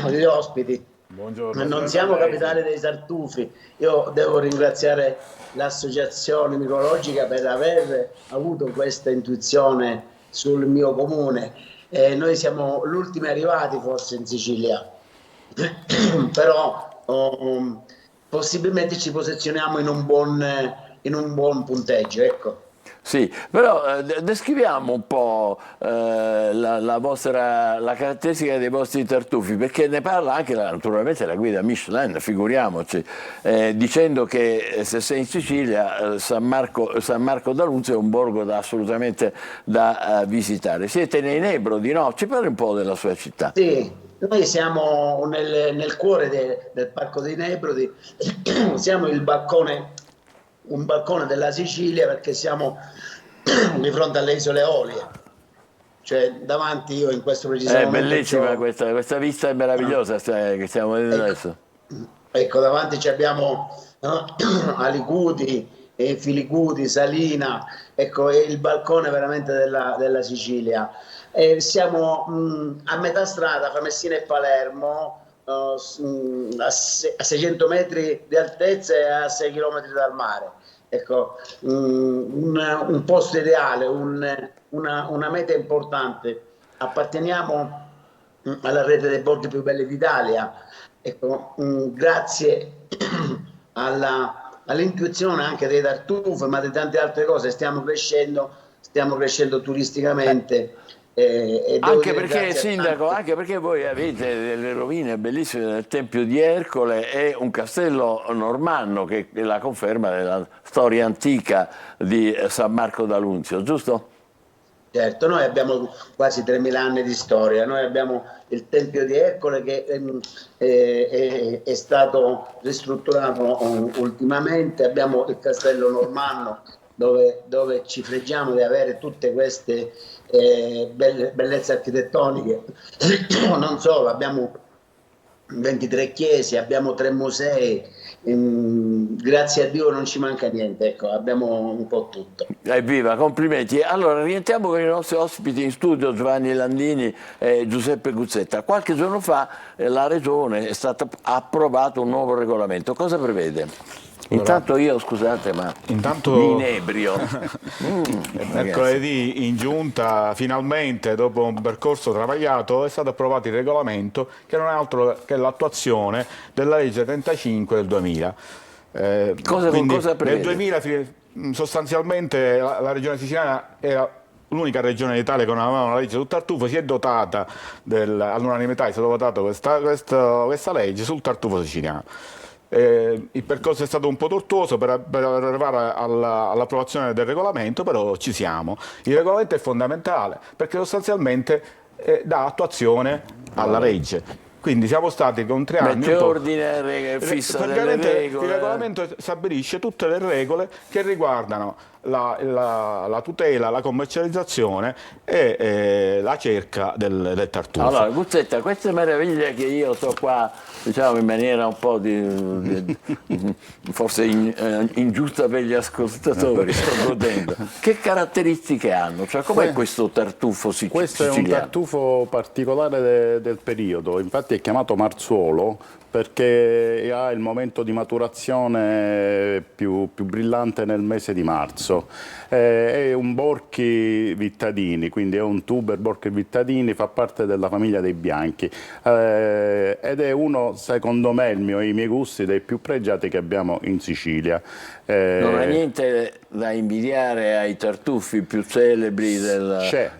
Speaker 11: gli ospiti.
Speaker 10: Buongiorno.
Speaker 11: Non siamo capitali dei tartufi. Io devo ringraziare l'associazione micologica per aver avuto questa intuizione sul mio comune. Noi siamo gli ultimi arrivati forse in Sicilia, però possibilmente ci posizioniamo in un buon punteggio, ecco.
Speaker 1: Sì, però descriviamo un po' la caratteristica dei vostri tartufi, perché ne parla anche naturalmente la guida Michelin, figuriamoci, dicendo che se sei in Sicilia San Marco d'Alunzio è un borgo assolutamente da visitare. Siete nei Nebrodi, no? Ci parli un po' della sua città.
Speaker 11: Sì, noi siamo nel cuore del Parco dei Nebrodi, siamo un balcone della Sicilia, perché siamo di fronte alle isole Eolie, cioè davanti io in questo preciso momento. È
Speaker 1: bellissima questa vista, è meravigliosa che stiamo vedendo adesso.
Speaker 11: Ecco, davanti abbiamo Alicudi, Filicudi, Salina, ecco, è il balcone veramente della Sicilia. Siamo a metà strada fra Messina e Palermo, a 600 metri di altezza e a 6 km dal mare. Ecco, un posto ideale, una meta importante. Apparteniamo alla rete dei borghi più belli d'Italia. Ecco, grazie all'intuizione anche dei tartufi, ma di tante altre cose, stiamo crescendo turisticamente.
Speaker 1: Anche perché, Sindaco, anche perché voi avete delle rovine bellissime del Tempio di Ercole e un castello normanno che è la conferma della storia antica di San Marco d'Alunzio, giusto?
Speaker 11: Certo, noi abbiamo quasi 3.000 anni di storia, noi abbiamo il Tempio di Ercole che è stato ristrutturato ultimamente, abbiamo il castello normanno dove ci fregiamo di avere tutte queste bellezze architettoniche. Non solo, abbiamo 23 chiese, abbiamo 3 musei, grazie a Dio non ci manca niente, ecco, abbiamo un po' tutto.
Speaker 1: Evviva, complimenti. Allora, rientriamo con i nostri ospiti in studio, Giovanni Landini e Giuseppe Guzzetta. Qualche giorno fa la Regione è stato approvato un nuovo regolamento. Cosa prevede? Intanto io, scusate, ma mi inebrio.
Speaker 10: Mercoledì in giunta, finalmente, dopo un percorso travagliato, è stato approvato il regolamento che non è altro che l'attuazione della legge 35 del 2000.
Speaker 1: Cosa prevede?
Speaker 10: Nel 2000 sostanzialmente la regione siciliana era l'unica regione d'Italia che non aveva una legge sul tartufo, si è dotata all'unanimità, è stata votata questa legge sul tartufo siciliano. Il percorso è stato un po' tortuoso per arrivare all'approvazione del regolamento, però ci siamo. Il regolamento è fondamentale perché sostanzialmente dà attuazione alla legge. Quindi siamo stati con 3 anni.
Speaker 1: Mette ordine, fissa delle regole.
Speaker 10: Il regolamento stabilisce tutte le regole che riguardano la tutela, la commercializzazione e la cerca del tartufo.
Speaker 1: Allora, Guzzetta, queste meraviglie che io sto qua, diciamo in maniera un po' forse ingiusta per gli ascoltatori, sto godendo. Che caratteristiche hanno? Cioè, com'è questo tartufo siciliano?
Speaker 12: Questo è un tartufo particolare del periodo, infatti è chiamato marzuolo perché ha il momento di maturazione più brillante nel mese di marzo. È un Borchi vittadini, quindi è un tuber Borchi vittadini, fa parte della famiglia dei bianchi ed è uno, secondo me, i miei gusti, dei più pregiati che abbiamo in Sicilia.
Speaker 1: Non ha niente da invidiare ai tartufi più celebri
Speaker 12: C'è.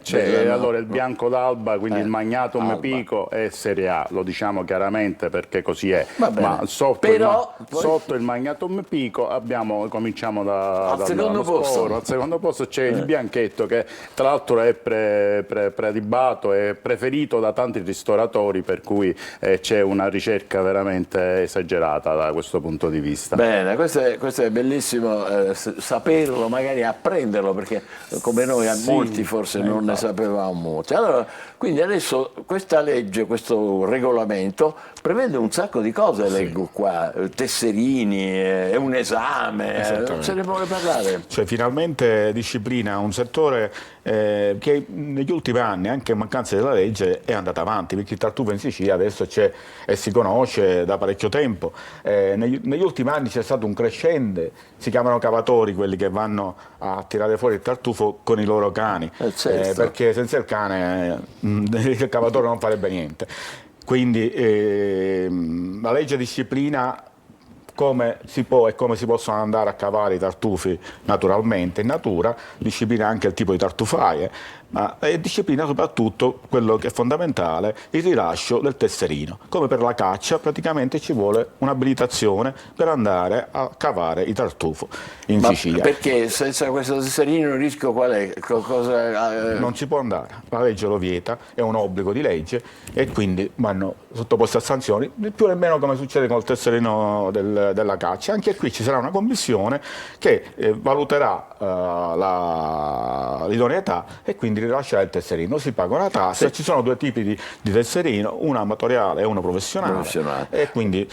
Speaker 12: Allora il bianco d'alba, quindi il Magnatum Pico è Serie A, lo diciamo chiaramente perché così è. Ma sotto il Magnatum Pico cominciamo dal secondo posto. Al secondo posto c'è il bianchetto che tra l'altro è predibato e preferito da tanti ristoratori, per cui c'è una ricerca veramente esagerata da questo punto di vista.
Speaker 1: Bene, questo è bellissimo saperlo, magari apprenderlo, perché come noi molti forse non ne sapevamo molti. Allora, quindi adesso questa legge, questo regolamento prevede un sacco di cose, leggo qua, tesserini, è un esame, non se ne vuole parlare.
Speaker 10: Cioè finalmente disciplina un settore che negli ultimi anni, anche in mancanza della legge, è andata avanti, perché il tartufo in Sicilia adesso c'è e si conosce da parecchio tempo. Negli ultimi anni c'è stato un crescente, si chiamano cavatori quelli che vanno a tirare fuori il tartufo con i loro cani, perché senza il cane il cavatore non farebbe niente. Quindi la legge disciplina come si può e come si possono andare a cavare i tartufi naturalmente in natura, disciplina anche il tipo di tartufaie, ma disciplina soprattutto quello che è fondamentale, il rilascio del tesserino. Come per la caccia praticamente ci vuole un'abilitazione per andare a cavare il tartufo in Sicilia.
Speaker 1: Perché senza questo tesserino il rischio qual è?
Speaker 10: Non si può andare, la legge lo vieta, è un obbligo di legge e quindi vanno sottoposti a sanzioni, più o meno come succede con il tesserino della caccia. Anche qui ci sarà una commissione che valuterà l'idoneità e quindi rilascerà il tesserino. Si paga una tassa, ci sono 2 tipi di tesserino, uno amatoriale e uno professionale. E quindi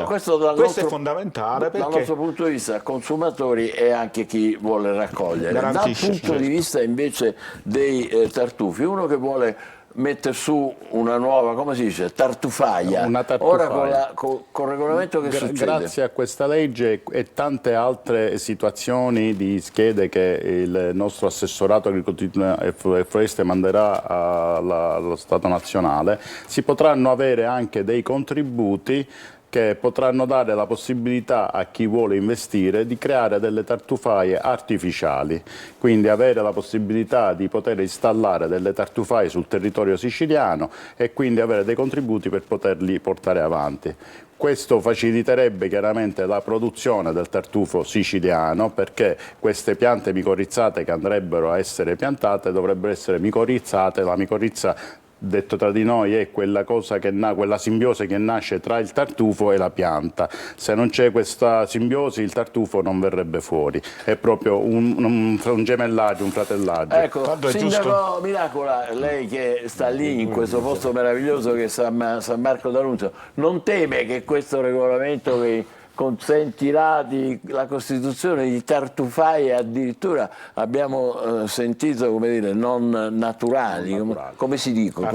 Speaker 10: questo è fondamentale perché
Speaker 1: dal nostro punto di vista consumatori e anche chi vuole raccogliere. Dal punto di vista invece dei tartufi, uno che vuole mettere su una nuova, come si dice, tartufaia. Ora con il regolamento che succede?
Speaker 12: Grazie a questa legge e tante altre situazioni di schede che il nostro assessorato agricoltura e foreste manderà allo Stato nazionale, si potranno avere anche dei contributi che potranno dare la possibilità a chi vuole investire di creare delle tartufaie artificiali, quindi avere la possibilità di poter installare delle tartufaie sul territorio siciliano e quindi avere dei contributi per poterli portare avanti. Questo faciliterebbe chiaramente la produzione del tartufo siciliano, perché queste piante micorizzate che andrebbero a essere piantate dovrebbero essere micorizzate. La micorizza, detto tra di noi, è quella cosa quella simbiosi che nasce tra il tartufo e la pianta. Se non c'è questa simbiosi il tartufo non verrebbe fuori, è proprio un gemellaggio, un fratellaggio.
Speaker 1: Ecco, Sindaco Miracola, lei che sta lì in questo posto meraviglioso che è San Marco d'Annunzio, non teme che questo regolamento che consentirà la costituzione di tartufaie, addirittura abbiamo sentito, come dire, non naturali, come si dicono?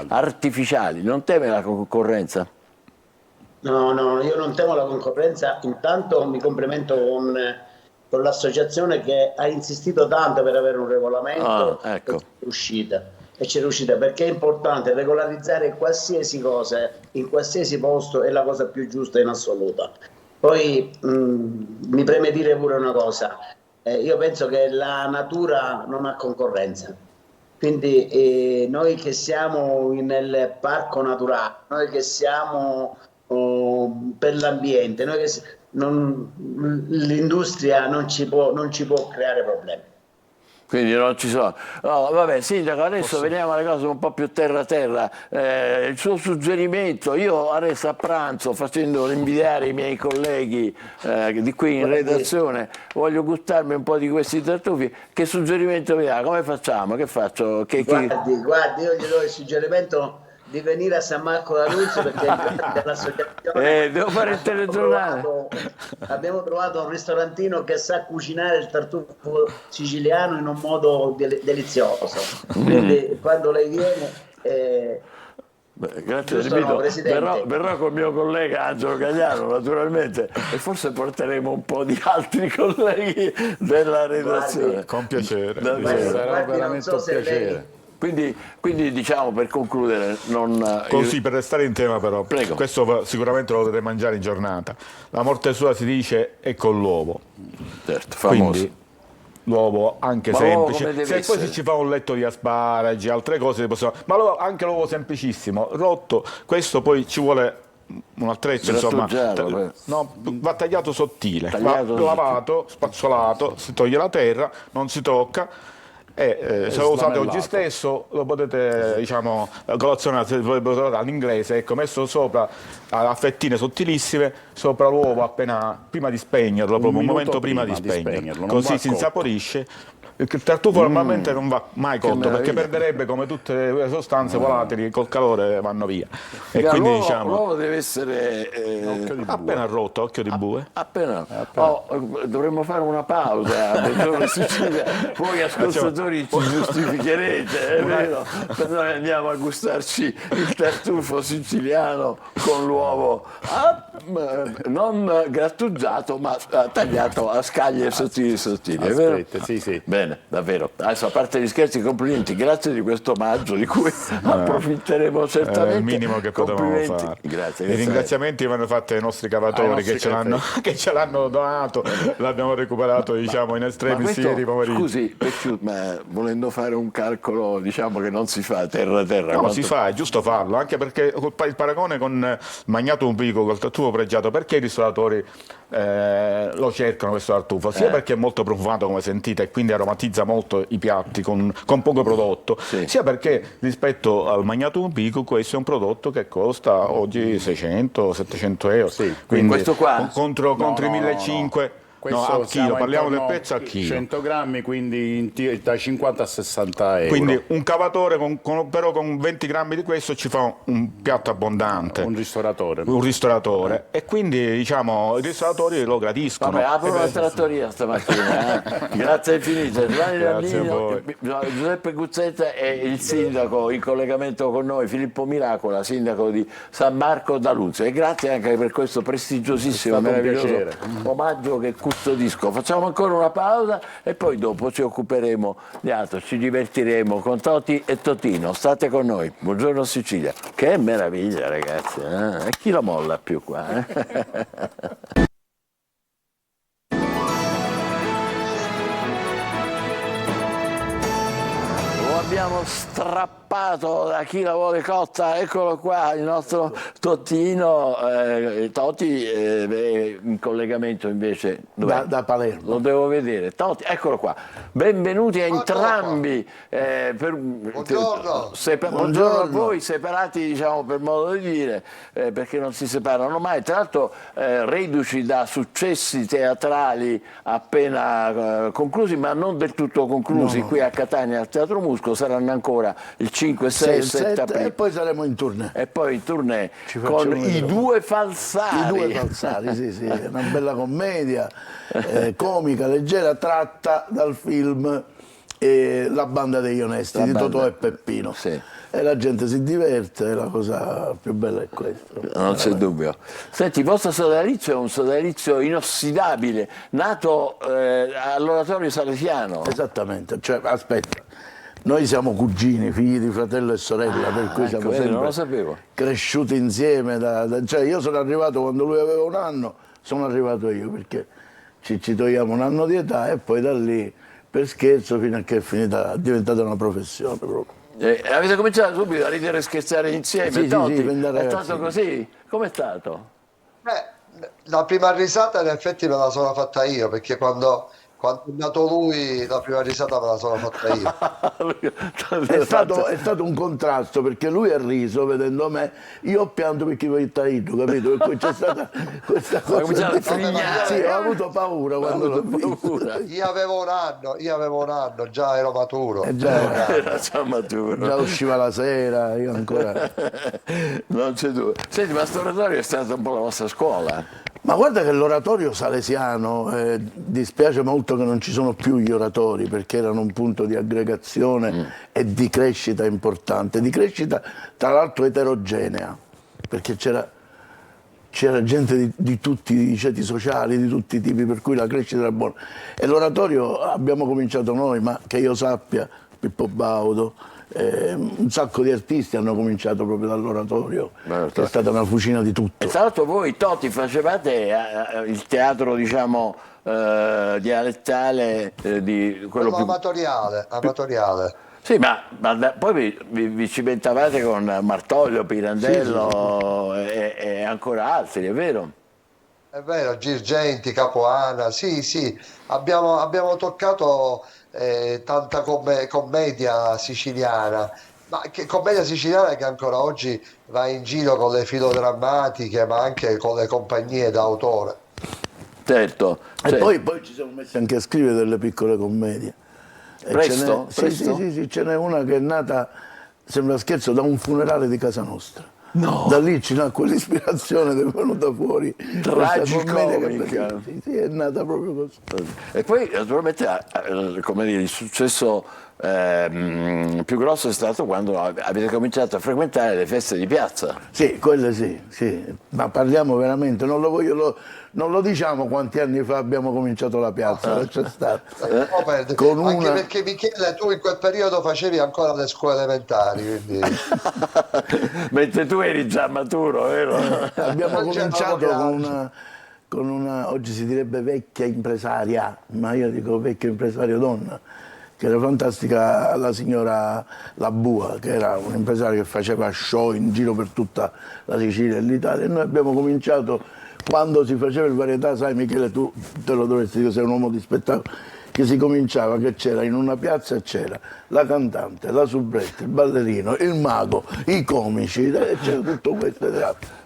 Speaker 1: Artificiali. Non teme la concorrenza?
Speaker 11: No, io non temo la concorrenza. Intanto mi complimento con l'associazione che ha insistito tanto per avere un regolamento
Speaker 1: ecco.
Speaker 11: E c'è riuscita, perché è importante regolarizzare qualsiasi cosa in qualsiasi posto, è la cosa più giusta in assoluta. Poi mi preme dire pure una cosa, io penso che la natura non ha concorrenza, quindi noi che siamo nel parco naturale, noi che siamo per l'ambiente, l'industria non ci può creare problemi.
Speaker 1: Quindi non ci sono. Oh, vabbè, Sindaco, adesso veniamo alle cose un po' più terra-terra. Il suo suggerimento, io adesso a pranzo, facendo invidiare i miei colleghi di qui in redazione, voglio gustarmi un po' di questi tartufi. Che suggerimento mi dà? Come facciamo? Che faccio?
Speaker 11: Guardi, io gli do il suggerimento di venire a San Marco d'Annunzio, perché l'associazione
Speaker 1: devo fare il telegiornale.
Speaker 11: Abbiamo trovato un ristorantino che sa cucinare il tartufo siciliano in un modo delizioso. Quindi quando lei viene
Speaker 1: grazie, ripeto, verrò con il mio collega Angelo Gagliano naturalmente, e forse porteremo un po' di altri colleghi della redazione.
Speaker 10: Guardi, con piacere,
Speaker 12: sarà veramente un piacere.
Speaker 1: Quindi diciamo, per concludere,
Speaker 10: così per restare in tema però,
Speaker 1: prego.
Speaker 10: Questo sicuramente lo dovete mangiare in giornata. La morte sua si dice è con l'uovo.
Speaker 1: Certo, famoso.
Speaker 10: Quindi l'uovo anche semplice, se poi ci fa un letto di asparagi, altre cose ma anche l'uovo semplicissimo, rotto, questo poi ci vuole un altreccio, insomma, va tagliato sottile, va lavato, spazzolato, si toglie la terra, non si tocca. Se lo usate oggi stesso lo potete, diciamo, colazionare all'inglese, ecco, messo sopra a fettine sottilissime sopra l'uovo prima di spegnerlo, proprio un momento prima di spegnerlo, così si insaporisce. Il tartufo normalmente non va mai cotto, perché perderebbe, come tutte le sostanze volatili, col calore vanno via. E quindi
Speaker 1: l'uovo deve essere
Speaker 10: appena rotto, occhio di bue.
Speaker 1: Dovremmo fare una pausa. Voi ascoltatori ci giustificherete, è vero, però noi andiamo a gustarci il tartufo siciliano con l'uovo non grattugiato ma tagliato a scaglie sottili, è vero?
Speaker 12: Sì.
Speaker 1: Bene, davvero. Adesso, a parte gli scherzi, complimenti, grazie di questo omaggio di cui approfitteremo certamente.
Speaker 10: È il minimo che potevamo fare.
Speaker 1: Grazie.
Speaker 10: I ringraziamenti vanno fatti ai nostri cavatori che ce l'hanno donato, l'abbiamo recuperato, diciamo, in estremis ieri pomeriggio.
Speaker 1: Scusi, ma volendo fare un calcolo, diciamo, che non si fa terra-terra.
Speaker 10: No, si fa, è giusto farlo, anche perché il paragone con Magnato Umbrico, col tartufo pregiato, perché i ristoratori lo cercano questo tartufo? Sia perché è molto profumato, come sentite, e quindi aromatizza molto i piatti con poco prodotto, sia perché rispetto al Magnato Umbrico questo è un prodotto che costa oggi 600-700 euro, quindi
Speaker 1: questo qua
Speaker 10: contro i 1.500. Al chilo, parliamo del pezzo al chilo.
Speaker 12: 100 grammi, quindi da 50 a 60 euro.
Speaker 10: Quindi un cavatore però con 20 grammi di questo ci fa un piatto abbondante.
Speaker 12: Un ristoratore.
Speaker 10: E quindi, diciamo, i ristoratori lo gradiscono.
Speaker 1: Vabbè, apro una trattoria stamattina. Grazie infinite. Giuseppe Guzzetta e il sindaco in collegamento con noi, Filippo Miracola, sindaco di San Marco d'Annunzio. E grazie anche per questo prestigiosissimo, meraviglioso omaggio che sto disco. Facciamo ancora una pausa e poi dopo ci occuperemo di altro, ci divertiremo con Toti e Totino. State con noi. Buongiorno Sicilia. Che meraviglia, ragazzi. E chi la molla più qua? Abbiamo strappato da chi la vuole cotta, eccolo qua il nostro Totino, Toti è in collegamento invece
Speaker 8: da Palermo.
Speaker 1: Lo devo vedere, Toti, eccolo qua, benvenuti a entrambi.
Speaker 13: Buongiorno.
Speaker 1: Buongiorno a voi, separati diciamo per modo di dire, perché non si separano mai, tra l'altro reduci da successi teatrali appena conclusi, ma non del tutto conclusi, qui a Catania al Teatro Musco. Saranno ancora il 5, 6, 7 aprile.
Speaker 8: E poi saremo in tournée.
Speaker 1: E poi in tournée con i due falsari.
Speaker 8: I due falsari, sì, è una bella commedia comica, leggera, tratta dal film La banda degli onesti di Totò e Peppino.
Speaker 1: Sì.
Speaker 8: E la gente si diverte, la cosa più bella è questa.
Speaker 1: Non c'è dubbio. Senti, il vostro sodalizio è un sodalizio inossidabile, nato all'Oratorio Salesiano.
Speaker 8: Esattamente, cioè, aspetta. Noi siamo cugini, figli di fratello e sorella, per cui siamo sempre cresciuti insieme. Cioè io sono arrivato quando lui aveva 1 anno, sono arrivato io, perché ci togliamo 1 anno di età e poi da lì, per scherzo, fino a che è diventata una professione proprio.
Speaker 1: Avete cominciato subito a ridere e scherzare insieme?
Speaker 8: Sì,
Speaker 1: è stato così? Com'è stato?
Speaker 13: La prima risata in effetti me la sono fatta io, perché quando è nato lui la prima risata me la sono fatta io.
Speaker 8: È stato un contrasto, perché lui ha riso vedendo me, io ho pianto perché avevo il taito, capito? Per cui c'è stata questa cosa. Sì, ho avuto paura quando l'ho visto.
Speaker 13: Io avevo un anno, già ero maturo.
Speaker 1: Era già maturo.
Speaker 8: Già usciva la sera, io ancora.
Speaker 1: Non c'è dubbio. Senti, ma sto oratorio è stata un po' la vostra scuola.
Speaker 8: Ma guarda che l'oratorio salesiano, dispiace molto che non ci sono più gli oratori, perché erano un punto di aggregazione e di crescita importante, di crescita tra l'altro eterogenea, perché c'era gente di tutti i ceti sociali, di tutti i tipi, per cui la crescita era buona. E l'oratorio abbiamo cominciato noi, ma che io sappia, Pippo Baudo, un sacco di artisti hanno cominciato proprio dall'oratorio, che è stata una fucina di tutto.
Speaker 1: E tra l'altro voi, Toti, facevate il teatro, diciamo, dialettale di quello più
Speaker 13: amatoriale.
Speaker 1: Sì, ma poi vi cimentavate con Martoglio, Pirandello e ancora altri, è vero?
Speaker 13: È vero, Girgenti, Capuana, sì, abbiamo toccato tanta commedia siciliana, ma commedia siciliana che ancora oggi va in giro con le filodrammatiche, ma anche con le compagnie d'autore.
Speaker 1: Certo.
Speaker 8: E poi ci siamo messi anche a scrivere delle piccole commedie.
Speaker 1: Presto?
Speaker 8: Sì, ce n'è una che è nata, sembra scherzo, da un funerale di casa nostra.
Speaker 1: No.
Speaker 8: Da lì ci nacque l'ispirazione ed è venuta fuori
Speaker 1: tragicomica.
Speaker 8: Sì, è nata proprio così.
Speaker 1: E poi naturalmente, come dire, il successo più grosso è stato quando avete cominciato a frequentare le feste di piazza.
Speaker 8: Sì, quelle sì, ma parliamo veramente, non lo diciamo quanti anni fa abbiamo cominciato la piazza, c'è stato.
Speaker 13: Anche perché Michele, tu in quel periodo facevi ancora le scuole elementari, quindi...
Speaker 1: Mentre tu eri già maturo, vero?
Speaker 8: Abbiamo cominciato con una, oggi si direbbe vecchia impresaria, ma io dico vecchio impresario donna, che era fantastica, la signora La Bua, che era un'impresaria che faceva show in giro per tutta la Sicilia e l'Italia, e noi abbiamo cominciato quando si faceva il varietà, sai Michele, tu te lo dovresti dire, sei un uomo di spettacolo, che si cominciava, che c'era in una piazza, c'era la cantante, la soubrette, il ballerino, il mago, i comici, c'era tutto questo.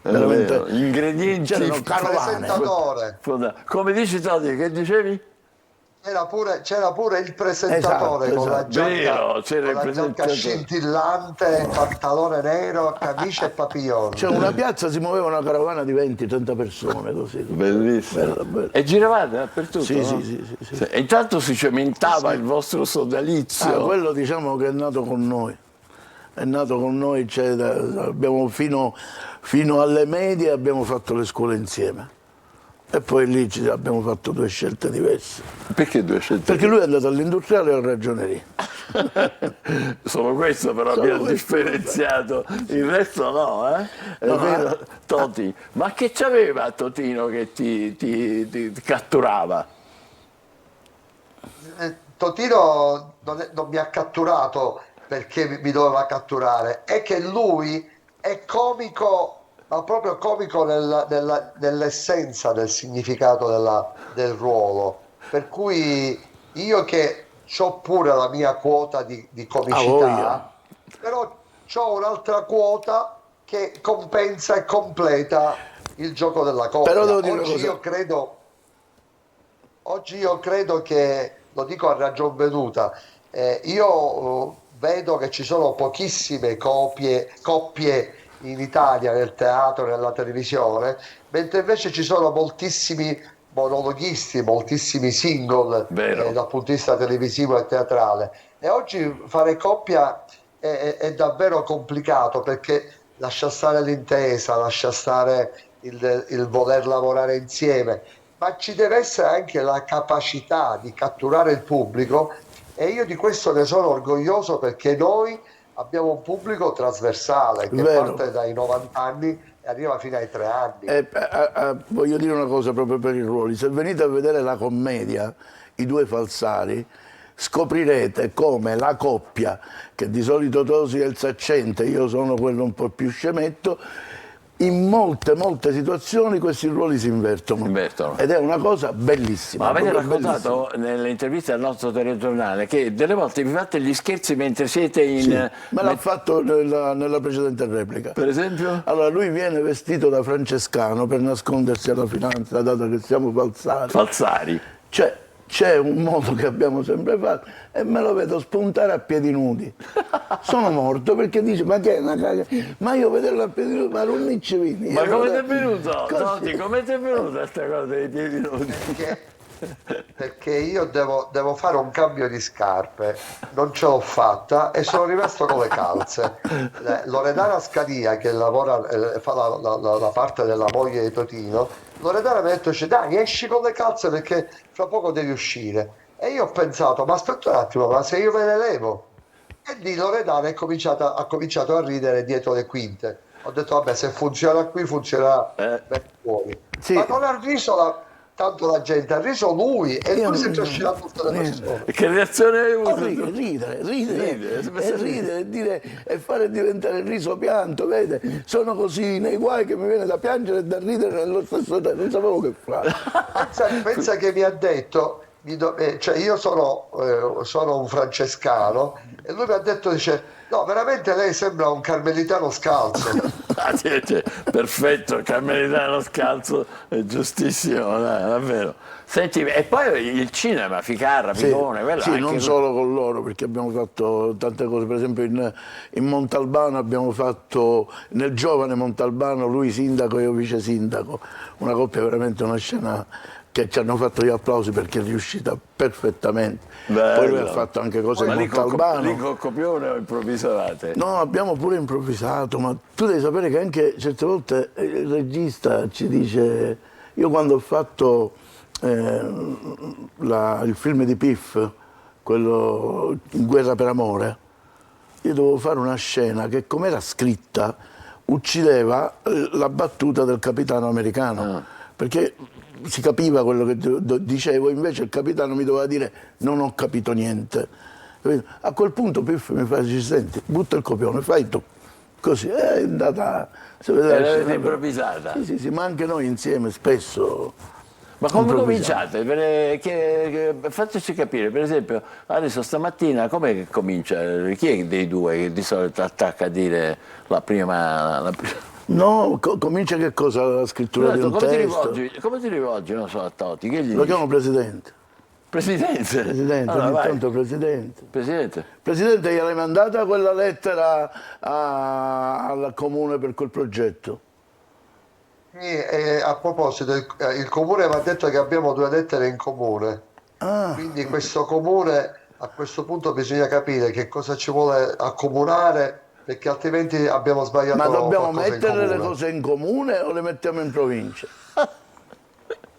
Speaker 1: Veramente, gli ingredienti,
Speaker 8: c'erano carovane.
Speaker 1: Come dici Toti, che dicevi?
Speaker 13: C'era pure il presentatore, con la giacca scintillante, pantalone nero, camicia e papillon.
Speaker 8: Cioè una piazza si muoveva una carovana di 20-30 persone così.
Speaker 1: Bellissimo. Bella. E giravate dappertutto?
Speaker 8: Sì,
Speaker 1: no?
Speaker 8: sì.
Speaker 1: E intanto si cementava il vostro sodalizio.
Speaker 8: Quello diciamo che è nato con noi. È nato con noi, abbiamo fino alle medie abbiamo fatto le scuole insieme. E poi lì abbiamo fatto due scelte diverse.
Speaker 1: Perché due scelte?
Speaker 8: Perché lui è andato all'industriale e alla ragioneria.
Speaker 1: Solo questo però mi ha differenziato, il resto no, eh? È vero, Toti. Ma che c'aveva Totino che ti catturava?
Speaker 13: Totino non mi ha catturato perché mi doveva catturare, è che lui è comico, ma proprio comico nell'essenza del significato del ruolo. Per cui io che ho pure la mia quota di comicità, però ho un'altra quota che compensa e completa il gioco della coppia.
Speaker 8: Però devo dire
Speaker 13: Oggi io credo che, lo dico a ragion veduta, io vedo che ci sono pochissime coppie in Italia, nel teatro, nella televisione, mentre invece ci sono moltissimi monologhisti, moltissimi single dal punto di vista televisivo e teatrale. E oggi fare coppia è davvero complicato, perché lascia stare l'intesa, lascia stare il voler lavorare insieme, ma ci deve essere anche la capacità di catturare il pubblico, e io di questo ne sono orgoglioso, perché noi abbiamo un pubblico trasversale che parte dai 90 anni e arriva fino ai 3 anni.
Speaker 8: Voglio dire una cosa proprio per i ruoli: se venite a vedere la commedia I Due Falsari, scoprirete come la coppia, che di solito Tosi è il saccente, io sono quello un po' più scemetto, in molte situazioni questi ruoli si invertono. Ed è una cosa bellissima.
Speaker 1: Ma avete raccontato nelle interviste al nostro telegiornale che delle volte vi fate gli scherzi mentre siete in...
Speaker 8: Sì, me l'ha fatto nella precedente replica.
Speaker 1: Per esempio?
Speaker 8: Allora, lui viene vestito da francescano per nascondersi alla finanza, dato che siamo falsari.
Speaker 1: Falsari?
Speaker 8: Cioè, c'è un modo che abbiamo sempre fatto e me lo vedo spuntare a piedi nudi. Sono morto, perché dice: ma che è una caga? Ma io vederlo a piedi nudi, ma non mi ci vini.
Speaker 1: Ma come ti è venuto? Toti, come ti è venuta questa cosa dei piedi nudi?
Speaker 13: Perché io devo fare un cambio di scarpe, non ce l'ho fatta e sono rimasto con le calze. Loredana Scalia, che lavora, fa la parte della moglie di Totino, Loredana mi ha detto: Dani, esci con le calze perché fra poco devi uscire. E io ho pensato: ma aspetta un attimo, ma se io me le levo? E lì Loredana ha cominciato a ridere dietro le quinte. Ho detto: vabbè, se funziona qui, funzionerà fuori. Sì. Ma non ha riso tanto la gente, ha riso lui, e lui si è trascinato tutte le persone.
Speaker 1: Che reazione hai avuto?
Speaker 8: Ridere e fare diventare il riso pianto, vede? Sono così nei guai che mi viene da piangere e da ridere nello stesso tempo, non sapevo che fare.
Speaker 13: Pensa che mi ha detto, cioè io sono un francescano, e lui mi ha detto, dice: no, veramente lei sembra un carmelitano scalzo.
Speaker 1: Perfetto, il carmelitano scalzo è giustissimo, davvero. Senti, e poi il cinema, Ficarra, Picone,
Speaker 8: sì, non solo con loro, perché abbiamo fatto tante cose. Per esempio in Montalbano abbiamo fatto, nel giovane Montalbano, lui sindaco e io vice sindaco, una coppia, veramente una scena che ci hanno fatto gli applausi perché è riuscita perfettamente.
Speaker 1: Bello.
Speaker 8: Poi lui ha fatto anche cose in Montalbano.
Speaker 1: Lì con copione o improvvisavate?
Speaker 8: No, abbiamo pure improvvisato, ma tu devi sapere che anche certe volte il regista ci dice: io quando ho fatto il film di Piff, quello In guerra per amore, io dovevo fare una scena che, come era scritta, uccideva la battuta del capitano americano, perché si capiva quello che dicevo, invece il capitano mi doveva dire: non ho capito niente. A quel punto Piff mi fa: senti, butta il copione, fai tu. Così è andata.
Speaker 1: L'avete improvvisata?
Speaker 8: Sì, ma anche noi insieme spesso.
Speaker 1: Ma come cominciate? Fateci capire, per esempio, adesso stamattina com'è che comincia? Chi è dei due che di solito attacca a dire la prima...
Speaker 8: No, comincia che cosa? La scrittura di un testo.
Speaker 1: Come ti rivolgi, non so, a Toti?
Speaker 8: Lo chiamo Presidente.
Speaker 1: Presidente?
Speaker 8: Presidente,
Speaker 1: allora,
Speaker 8: ogni tanto Presidente.
Speaker 1: Presidente?
Speaker 8: Presidente, gliel'hai mandata quella lettera al comune per quel progetto?
Speaker 13: A proposito, il comune mi ha detto che abbiamo 2 lettere in comune, quindi questo comune, a questo punto bisogna capire che cosa ci vuole accomunare, perché altrimenti abbiamo sbagliato.
Speaker 8: Ma dobbiamo mettere le cose in comune o le mettiamo in provincia?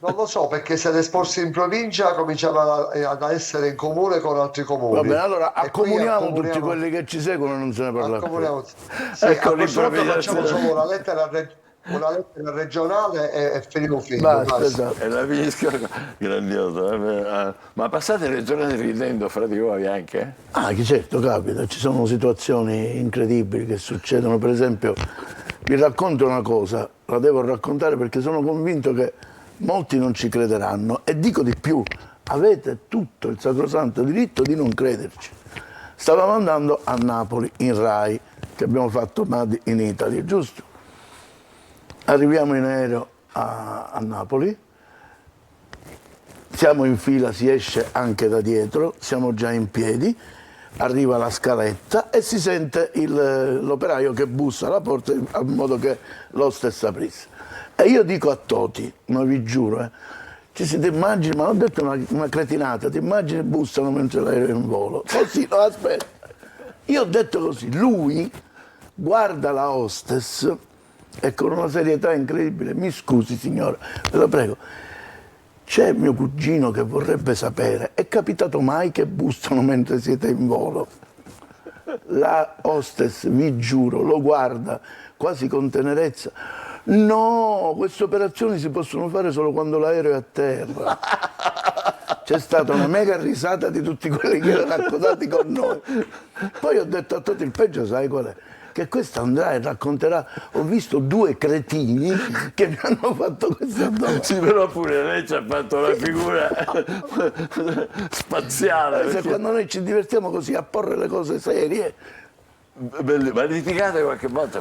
Speaker 13: Non lo so, perché se ne esporsi in provincia cominciava ad essere in comune con altri comuni.
Speaker 8: Va bene, allora
Speaker 13: E qui
Speaker 8: accomuniamo tutti quelli che ci seguono e non se ne parla più.
Speaker 13: Sì,
Speaker 1: Ecco
Speaker 13: a questo punto
Speaker 1: l'improvvisazione.
Speaker 13: facciamo solo una lettera regionale e finiamo finito.
Speaker 8: Basta, esatto.
Speaker 1: E la finisco grandioso. Ma passate le giornate ridendo fra di voi anche?
Speaker 8: Ah, che certo, capita, ci sono situazioni incredibili che succedono. Per esempio, vi racconto una cosa, la devo raccontare perché sono convinto che molti non ci crederanno, e dico di più, avete tutto il sacrosanto diritto di non crederci. Stavamo andando a Napoli in Rai, che abbiamo fatto Made in Italy, giusto? Arriviamo in aereo a Napoli, siamo in fila, si esce anche da dietro, siamo già in piedi, arriva la scaletta e si sente l'operaio che bussa alla porta in modo che l'hostess aprisse. E io dico a Toti, ma vi giuro, ci si immagini, ma ho detto una cretinata, ti immagini bussano mentre l'aereo è in volo? Così, no, aspetta. Io ho detto così, lui guarda la hostess e con una serietà incredibile, mi scusi signora, ve lo prego, c'è mio cugino che vorrebbe sapere, è capitato mai che bussano mentre siete in volo? La hostess, vi giuro, lo guarda quasi con tenerezza. No, queste operazioni si possono fare solo quando l'aereo è a terra. C'è stata una mega risata di tutti quelli che erano accodati con noi. Poi ho detto a Toti, il peggio sai qual è? Che questo andrà e racconterà, ho visto due cretini che mi hanno fatto questa domanda.
Speaker 1: Sì, però pure lei ci ha fatto una figura spaziale.
Speaker 8: Se quando noi ci divertiamo così a porre le cose serie.
Speaker 1: Ma litigate qualche volta?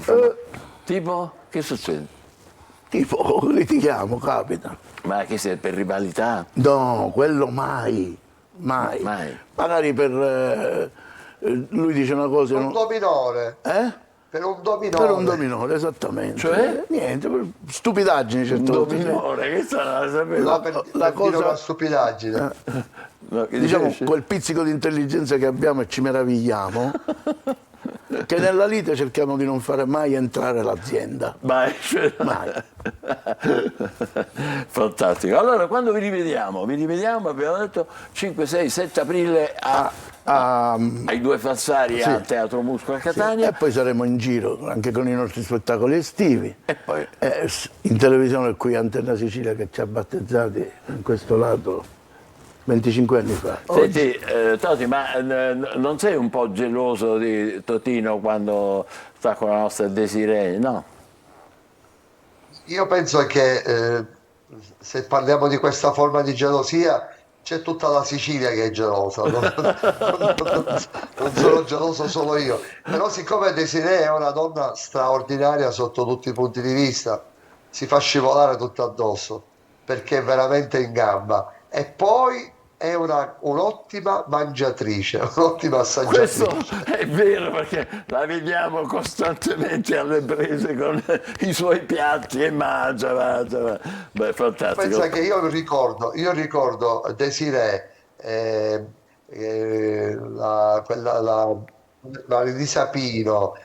Speaker 1: Tipo? Che succede?
Speaker 8: Tipo, litighiamo, capita.
Speaker 1: Ma che sei per rivalità?
Speaker 8: No, quello mai. Magari per... lui dice una cosa...
Speaker 13: Un dominore. Per un dominore.
Speaker 8: Per un dominore, esattamente.
Speaker 1: Cioè?
Speaker 8: Niente, per stupidaggini certe volte.
Speaker 1: Un dominore, che sarà la sapevo.
Speaker 8: La cosa...
Speaker 13: Dire una stupidaggine.
Speaker 1: No,
Speaker 8: diciamo, quel pizzico di intelligenza che abbiamo e ci meravigliamo, che nella lite cerchiamo di non fare mai entrare l'azienda.
Speaker 1: Mai. Fantastico. Allora, quando vi rivediamo? Vi rivediamo, abbiamo detto, 5, 6, 7 aprile ai due falsari al Teatro Musco a Catania.
Speaker 8: Sì. E poi saremo in giro anche con i nostri spettacoli estivi.
Speaker 1: E poi?
Speaker 8: In televisione qui Antenna Sicilia che ci ha battezzati in questo lato 25 anni fa.
Speaker 1: Senti, Toti, ma non sei un po' geloso di Totino quando sta con la nostra Desiree, no?
Speaker 13: Io penso che se parliamo di questa forma di gelosia c'è tutta la Sicilia che è gelosa, non sono geloso solo io, però siccome Desiree è una donna straordinaria sotto tutti i punti di vista, si fa scivolare tutto addosso perché è veramente in gamba, e poi è un'ottima mangiatrice, un'ottima assaggiatrice.
Speaker 1: Questo è vero, perché la vediamo costantemente alle prese con i suoi piatti e mangia. Beh, fantastico.
Speaker 13: Pensa che io ricordo Desiree, la di Sapino,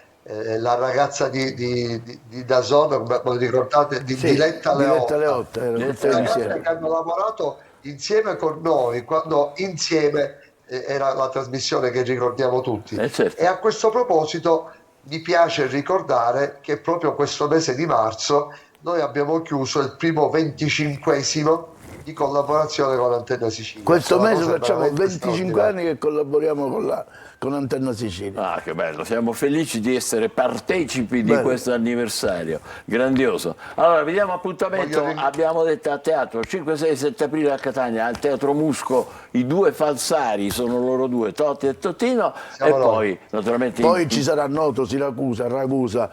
Speaker 13: la ragazza di Dazon, come ricordate, di Diletta Leotta, che hanno lavorato insieme con noi, quando insieme era la trasmissione che ricordiamo tutti.
Speaker 1: Certo.
Speaker 13: E a questo proposito mi piace ricordare che proprio questo mese di marzo noi abbiamo chiuso il primo 25esimo di collaborazione con Antenna Sicilia.
Speaker 8: Questo mese facciamo 25 anni che collaboriamo con Antenna Sicilia.
Speaker 1: Ah, che bello, siamo felici di essere partecipi di questo anniversario, grandioso. Allora, vediamo appuntamento, abbiamo detto a teatro, 5, 6, 7 aprile a Catania, al Teatro Musco, i due falsari, sono loro due, Toti e Totino, poi naturalmente...
Speaker 8: Poi ci sarà Noto, Siracusa, Ragusa,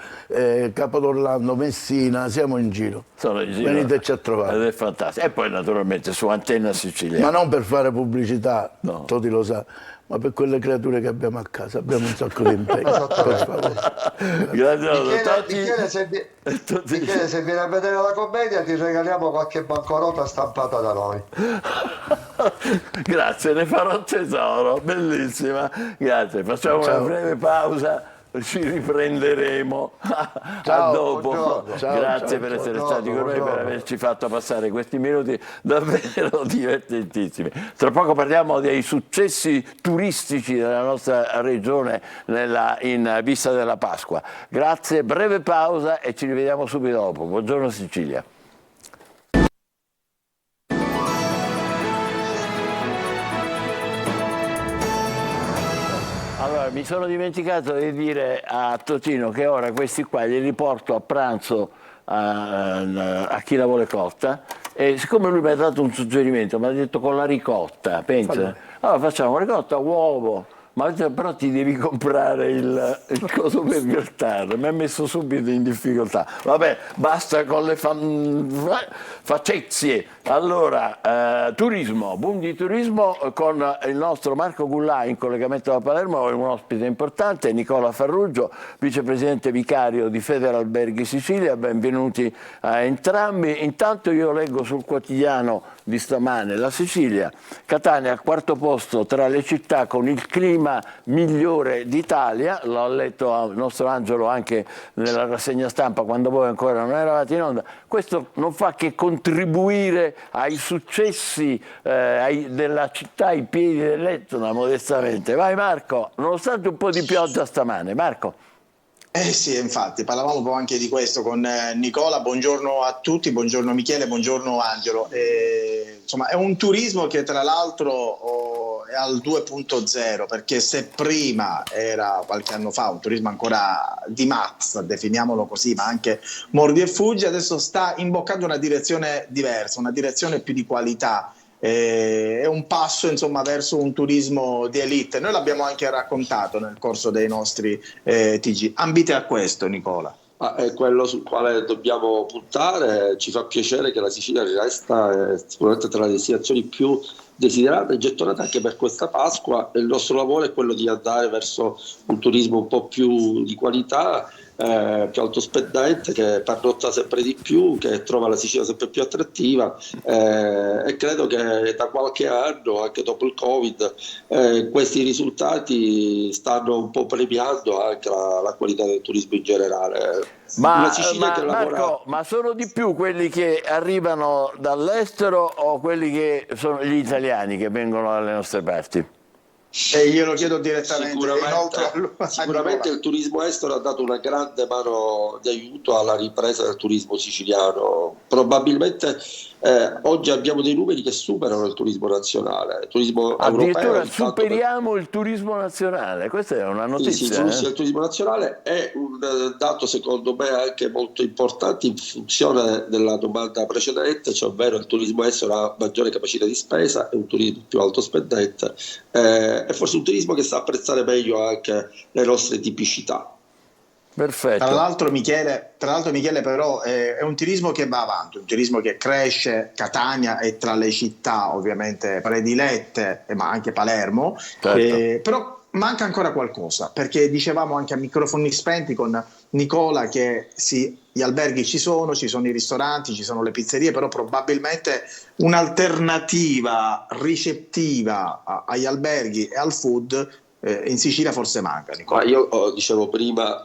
Speaker 8: Capodorlando, Messina, siamo in giro.
Speaker 1: Sono in giro.
Speaker 8: Veniteci a trovare.
Speaker 1: Ed è fantastico. E poi naturalmente su Antenna Sicilia.
Speaker 8: Ma non per fare pubblicità,
Speaker 1: no.
Speaker 8: Toti lo sa, ma per quelle creature che abbiamo a casa, abbiamo un sacco di impegno. Per favore.
Speaker 13: Michele, se vieni a vedere la commedia ti regaliamo qualche banconota stampata da noi.
Speaker 1: Grazie, ne farò tesoro, bellissima. Grazie, facciamo una breve pausa. ci riprenderemo.
Speaker 8: Ciao,
Speaker 1: a dopo.
Speaker 8: buongiorno. Ciao,
Speaker 1: Grazie
Speaker 8: ciao,
Speaker 1: per essere
Speaker 8: buongiorno,
Speaker 1: stati con noi, per
Speaker 8: buongiorno.
Speaker 1: averci fatto passare questi minuti davvero divertentissimi. Tra poco parliamo dei successi turistici della nostra regione in vista della Pasqua. Grazie, breve pausa e ci rivediamo subito dopo. Buongiorno Sicilia. Allora, mi sono dimenticato di dire a Totino che ora questi qua li riporto a pranzo a chi la vuole cotta, e siccome lui mi ha dato un suggerimento, mi ha detto con la ricotta, pensa, allora facciamo ricotta, uovo, ma però ti devi comprare il coso per grattare. Mi ha messo subito in difficoltà. Vabbè, basta con le facezie. Allora, turismo, boom di turismo con il nostro Marco Gullà in collegamento da Palermo, un ospite importante, Nicola Farruggio, vicepresidente vicario di Federalberghi Sicilia. Benvenuti a entrambi. Intanto io leggo sul quotidiano di stamane La Sicilia, Catania al quarto posto tra le città con il clima migliore d'Italia. L'ho letto al nostro Angelo anche nella rassegna stampa quando voi ancora non eravate in onda. Questo non fa che contribuire ai successi della città ai piedi dell'Etna, modestamente. Vai Marco, nonostante un po' di pioggia stamane. Marco.
Speaker 14: Sì, infatti, parlavamo un po' anche di questo con Nicola. Buongiorno a tutti, buongiorno Michele, buongiorno Angelo. Insomma, è un turismo che tra l'altro è al 2.0, perché se prima era qualche anno fa un turismo ancora di massa, definiamolo così, ma anche mordi e fuggi, adesso sta imboccando una direzione diversa, una direzione più di qualità. È un passo, insomma, verso un turismo di elite. Noi l'abbiamo anche raccontato nel corso dei nostri TG. Ambite a questo, Nicola?
Speaker 15: È quello sul quale dobbiamo puntare. Ci fa piacere che la Sicilia resta sicuramente tra le destinazioni più desiderate e gettonate anche per questa Pasqua. Il nostro lavoro è quello di andare verso un turismo un po' più di qualità, più alto spendente, che pernotta sempre di più, che trova la Sicilia sempre più attrattiva, e credo che da qualche anno, anche dopo il Covid, questi risultati stanno un po' premiando anche la qualità del turismo in generale.
Speaker 1: Ma Marco, ma sono di più quelli che arrivano dall'estero o quelli che sono gli italiani che vengono dalle nostre parti?
Speaker 14: Glielo chiedo direttamente.
Speaker 15: Sicuramente il turismo estero ha dato una grande mano di aiuto alla ripresa del turismo siciliano. Probabilmente oggi abbiamo dei numeri che superano il turismo nazionale. Il turismo
Speaker 1: addirittura
Speaker 15: europeo,
Speaker 1: superiamo il turismo nazionale, questa è una notizia.
Speaker 15: Sì, il turismo nazionale è un dato secondo me anche molto importante in funzione della domanda precedente, cioè ovvero il turismo estero ha maggiore capacità di spesa, è un turismo più alto spendente, è forse un turismo che sa apprezzare meglio anche le nostre tipicità.
Speaker 1: Perfetto.
Speaker 14: Tra l'altro Michele però è un turismo che va avanti, un turismo che cresce. Catania è tra le città ovviamente predilette, ma anche Palermo,
Speaker 1: certo.
Speaker 14: Però manca ancora qualcosa, perché dicevamo anche a microfoni spenti con Nicola che sì, gli alberghi ci sono i ristoranti, ci sono le pizzerie, però probabilmente un'alternativa ricettiva agli alberghi e al food in Sicilia forse manca, Nicola.
Speaker 15: Ma io dicevo prima,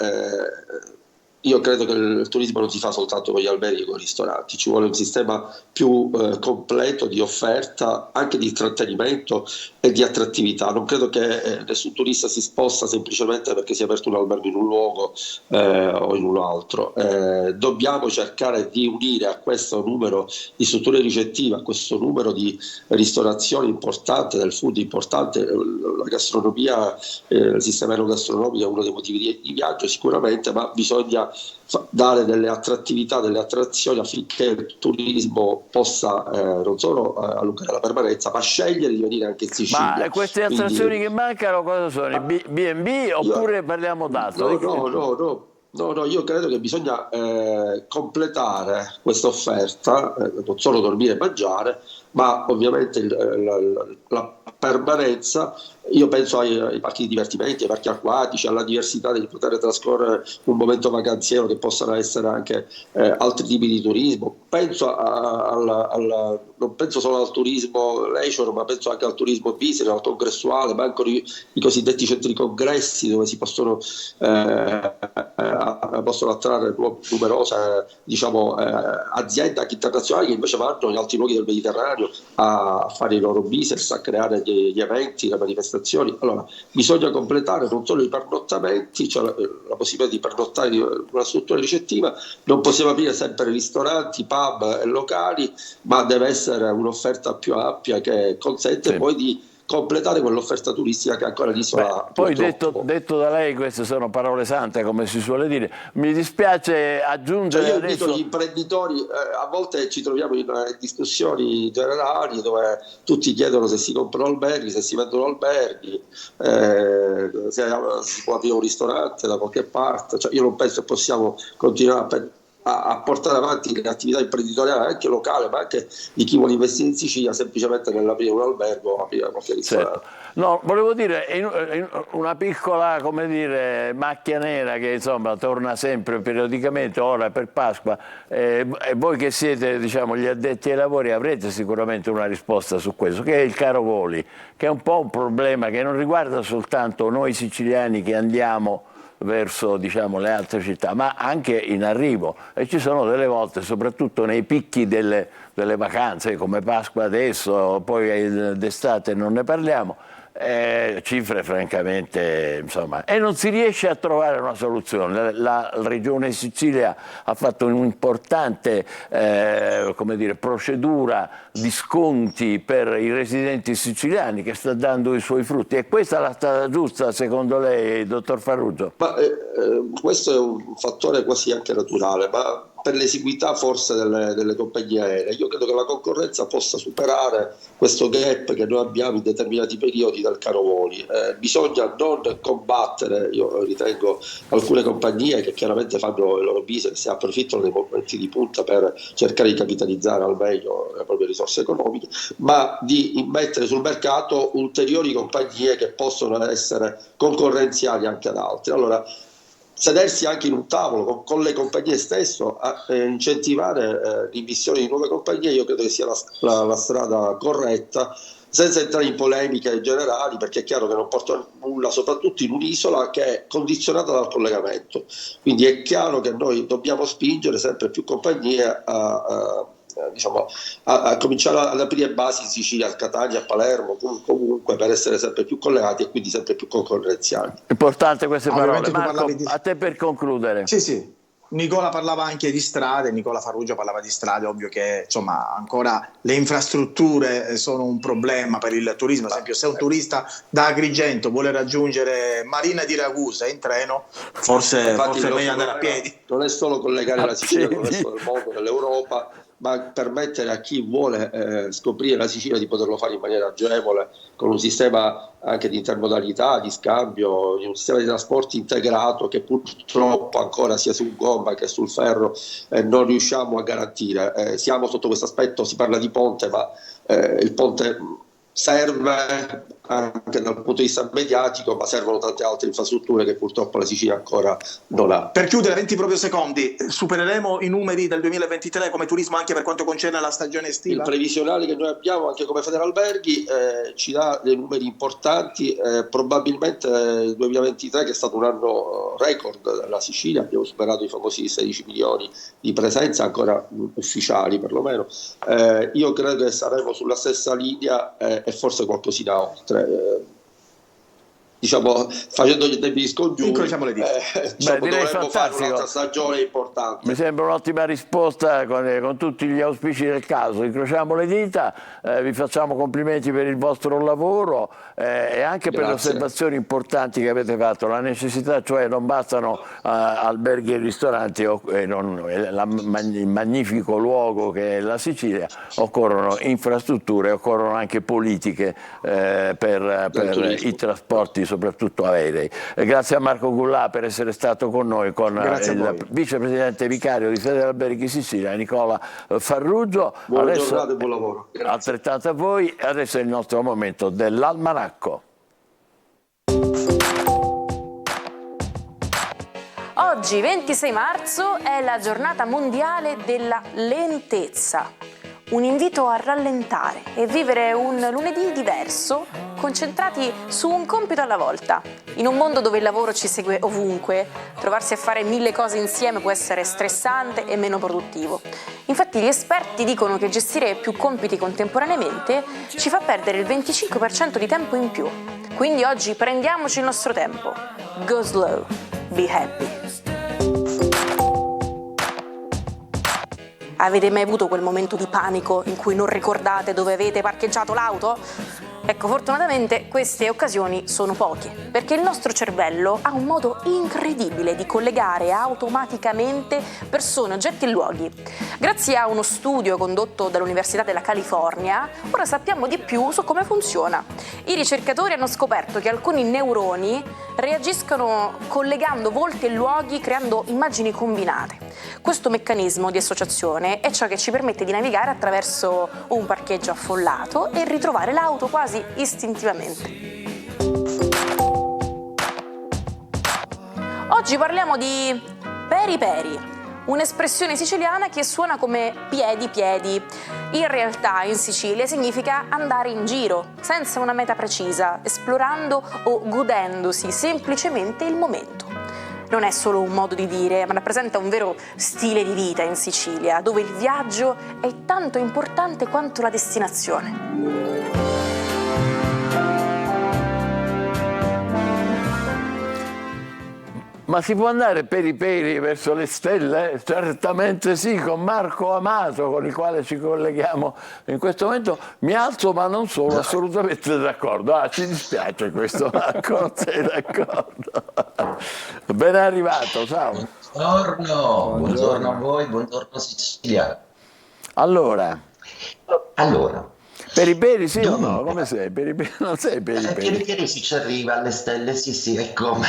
Speaker 15: io credo che il turismo non si fa soltanto con gli alberghi e con i ristoranti, ci vuole un sistema più completo di offerta, anche di intrattenimento e di attrattività. Non credo che nessun turista si sposta semplicemente perché si è aperto un albergo in un luogo o in un altro. Dobbiamo cercare di unire a questo numero di strutture ricettive, a questo numero di ristorazione importante, del food importante, la gastronomia, il sistema enogastronomico è uno dei motivi di viaggio sicuramente, ma bisogna dare delle attrattività, delle attrazioni affinché il turismo possa non solo allungare la permanenza, ma scegliere di venire anche in Sicilia.
Speaker 1: Ma queste attrazioni che mancano cosa sono? I B&B oppure parliamo d'altro?
Speaker 15: No, io credo che bisogna completare questa offerta, non solo dormire e mangiare, ma ovviamente la permanenza. Io penso ai parchi di divertimenti, ai parchi acquatici, alla diversità di poter trascorrere un momento vacanziero, che possano essere anche altri tipi di turismo. Penso non penso solo al turismo leisure, ma penso anche al turismo business, al congressuale, ma anche i cosiddetti centri congressi, dove si possono attrarre numerose aziende anche internazionali, che invece vanno in altri luoghi del Mediterraneo a fare i loro business, a creare gli eventi, le manifestazioni. Allora bisogna completare non solo i pernottamenti, cioè la possibilità di pernottare in una struttura ricettiva. Non possiamo aprire sempre ristoranti, pub e locali, ma deve essere un'offerta più ampia, che consente poi di completare quell'offerta turistica che ancora l'isola.
Speaker 1: Poi detto da lei, queste sono parole sante, come si suole dire. Mi dispiace aggiungere,
Speaker 15: io
Speaker 1: adesso...
Speaker 15: dico, gli imprenditori, a volte ci troviamo in discussioni generali dove tutti chiedono se si comprano alberghi, se si vendono alberghi, se si può aprire un ristorante da qualche parte. Io non penso che possiamo continuare a portare avanti le attività imprenditoriali anche locali, ma anche di chi vuole investire in Sicilia semplicemente nell'aprire un albergo o aprire qualche ristorante.
Speaker 1: No, volevo dire, una piccola, come dire, macchia nera che insomma torna sempre periodicamente, ora per Pasqua, e voi che siete, diciamo, gli addetti ai lavori avrete sicuramente una risposta su questo, che è il caro voli, che è un po' un problema che non riguarda soltanto noi siciliani che andiamo verso, diciamo, le altre città, ma anche in arrivo, e ci sono delle volte, soprattutto nei picchi delle vacanze come Pasqua adesso, poi d'estate non ne parliamo, cifre francamente, insomma, e non si riesce a trovare una soluzione. La Regione Sicilia ha fatto un'importante come dire, procedura di sconti per i residenti siciliani, che sta dando i suoi frutti. È questa la strada giusta secondo lei, dottor Farrugia?
Speaker 15: Ma questo è un fattore quasi anche naturale, ma per l'esiguità forse delle compagnie aeree. Io credo che la concorrenza possa superare questo gap che noi abbiamo in determinati periodi del caro voli. Bisogna non combattere, io ritengo, alcune compagnie che chiaramente fanno il loro business e approfittano dei momenti di punta per cercare di capitalizzare al meglio le proprie risorse economiche, ma di immettere sul mercato ulteriori compagnie che possono essere concorrenziali anche ad altre. Allora, sedersi anche in un tavolo con le compagnie stesse a incentivare l'immissione di nuove compagnie, io credo che sia la strada corretta, senza entrare in polemiche generali, perché è chiaro che non porta a nulla, soprattutto in un'isola che è condizionata dal collegamento. Quindi è chiaro che noi dobbiamo spingere sempre più compagnie a cominciare ad aprire basi in Sicilia, a Catania, a Palermo, comunque, per essere sempre più collegati e quindi sempre più concorrenziali.
Speaker 1: Importante queste parole. Marco, a te per concludere.
Speaker 14: Sì. Nicola parlava anche di strade, Nicola Farrugia parlava di strade, ovvio che insomma ancora le infrastrutture sono un problema per il turismo. Ad esempio, se un turista da Agrigento vuole raggiungere Marina di Ragusa in treno, forse è meglio andare a piedi.
Speaker 15: Non è solo collegare la Sicilia con il resto del mondo, dell'Europa, ma permettere a chi vuole scoprire la Sicilia di poterlo fare in maniera agevole, con un sistema anche di intermodalità, di scambio, un sistema di trasporti integrato che purtroppo ancora sia sul gomma che sul ferro non riusciamo a garantire. Siamo sotto questo aspetto, si parla di ponte, ma il ponte serve anche dal punto di vista mediatico, ma servono tante altre infrastrutture che purtroppo la Sicilia ancora non ha.
Speaker 14: Per chiudere, 20 proprio secondi, supereremo i numeri del 2023 come turismo anche per quanto concerne la stagione estiva?
Speaker 15: Il previsionale che noi abbiamo anche come Federalberghi ci dà dei numeri importanti, probabilmente il 2023, che è stato un anno record della Sicilia, abbiamo superato i famosi 16 milioni di presenze ancora ufficiali perlomeno. Io credo che saremo sulla stessa linea e forse qualcosina oltre. Diciamo, facendo gli tempi scongiuri, dovremmo fare un'altra stagione importante.
Speaker 1: Mi sembra un'ottima risposta con tutti gli auspici del caso. Incrociamo le dita, vi facciamo complimenti per il vostro lavoro e anche per le osservazioni importanti che avete fatto. La necessità, cioè, non bastano alberghi e ristoranti, il magnifico luogo che è la Sicilia, occorrono infrastrutture, occorrono anche politiche per i trasporti soprattutto aerei. Grazie a Marco Gullà per essere stato con noi, con il vicepresidente vicario di Fede Alberghi Sicilia, Nicola Farruggio.
Speaker 15: Buona
Speaker 1: Adesso,
Speaker 15: giornata e buon lavoro. Grazie.
Speaker 1: Altrettanto a voi. Adesso è il nostro momento dell'almanacco.
Speaker 16: Oggi, 26 marzo, è la giornata mondiale della lentezza. Un invito a rallentare e vivere un lunedì diverso, concentrati su un compito alla volta. In un mondo dove il lavoro ci segue ovunque, trovarsi a fare 1000 cose insieme può essere stressante e meno produttivo. Infatti gli esperti dicono che gestire più compiti contemporaneamente ci fa perdere il 25% di tempo in più. Quindi oggi prendiamoci il nostro tempo. Go slow, be happy. Avete mai avuto quel momento di panico in cui non ricordate dove avete parcheggiato l'auto? Ecco, fortunatamente queste occasioni sono poche, perché il nostro cervello ha un modo incredibile di collegare automaticamente persone, oggetti e luoghi. Grazie a uno studio condotto dall'Università della California, ora sappiamo di più su come funziona. I ricercatori hanno scoperto che alcuni neuroni reagiscono collegando volti e luoghi, creando immagini combinate. Questo meccanismo di associazione è ciò che ci permette di navigare attraverso un parcheggio affollato e ritrovare l'auto quasi istintivamente. Oggi parliamo di peri peri, un'espressione siciliana che suona come piedi piedi. In realtà in Sicilia significa andare in giro, senza una meta precisa, esplorando o godendosi semplicemente il momento. Non è solo un modo di dire, ma rappresenta un vero stile di vita in Sicilia, dove il viaggio è tanto importante quanto la destinazione.
Speaker 1: Ma si può andare per i peri verso le stelle? Certamente sì, con Marco Amato, con il quale ci colleghiamo in questo momento. Mi alzo, ma non sono assolutamente d'accordo. Ci dispiace questo, Marco, non sei d'accordo. Ben arrivato, ciao.
Speaker 17: Buongiorno a voi, buongiorno Sicilia.
Speaker 1: Allora.
Speaker 17: Per
Speaker 1: i peri sì o no? Come sei? Non sei per i peri?
Speaker 17: Per i si ci arriva alle stelle, sì, è come.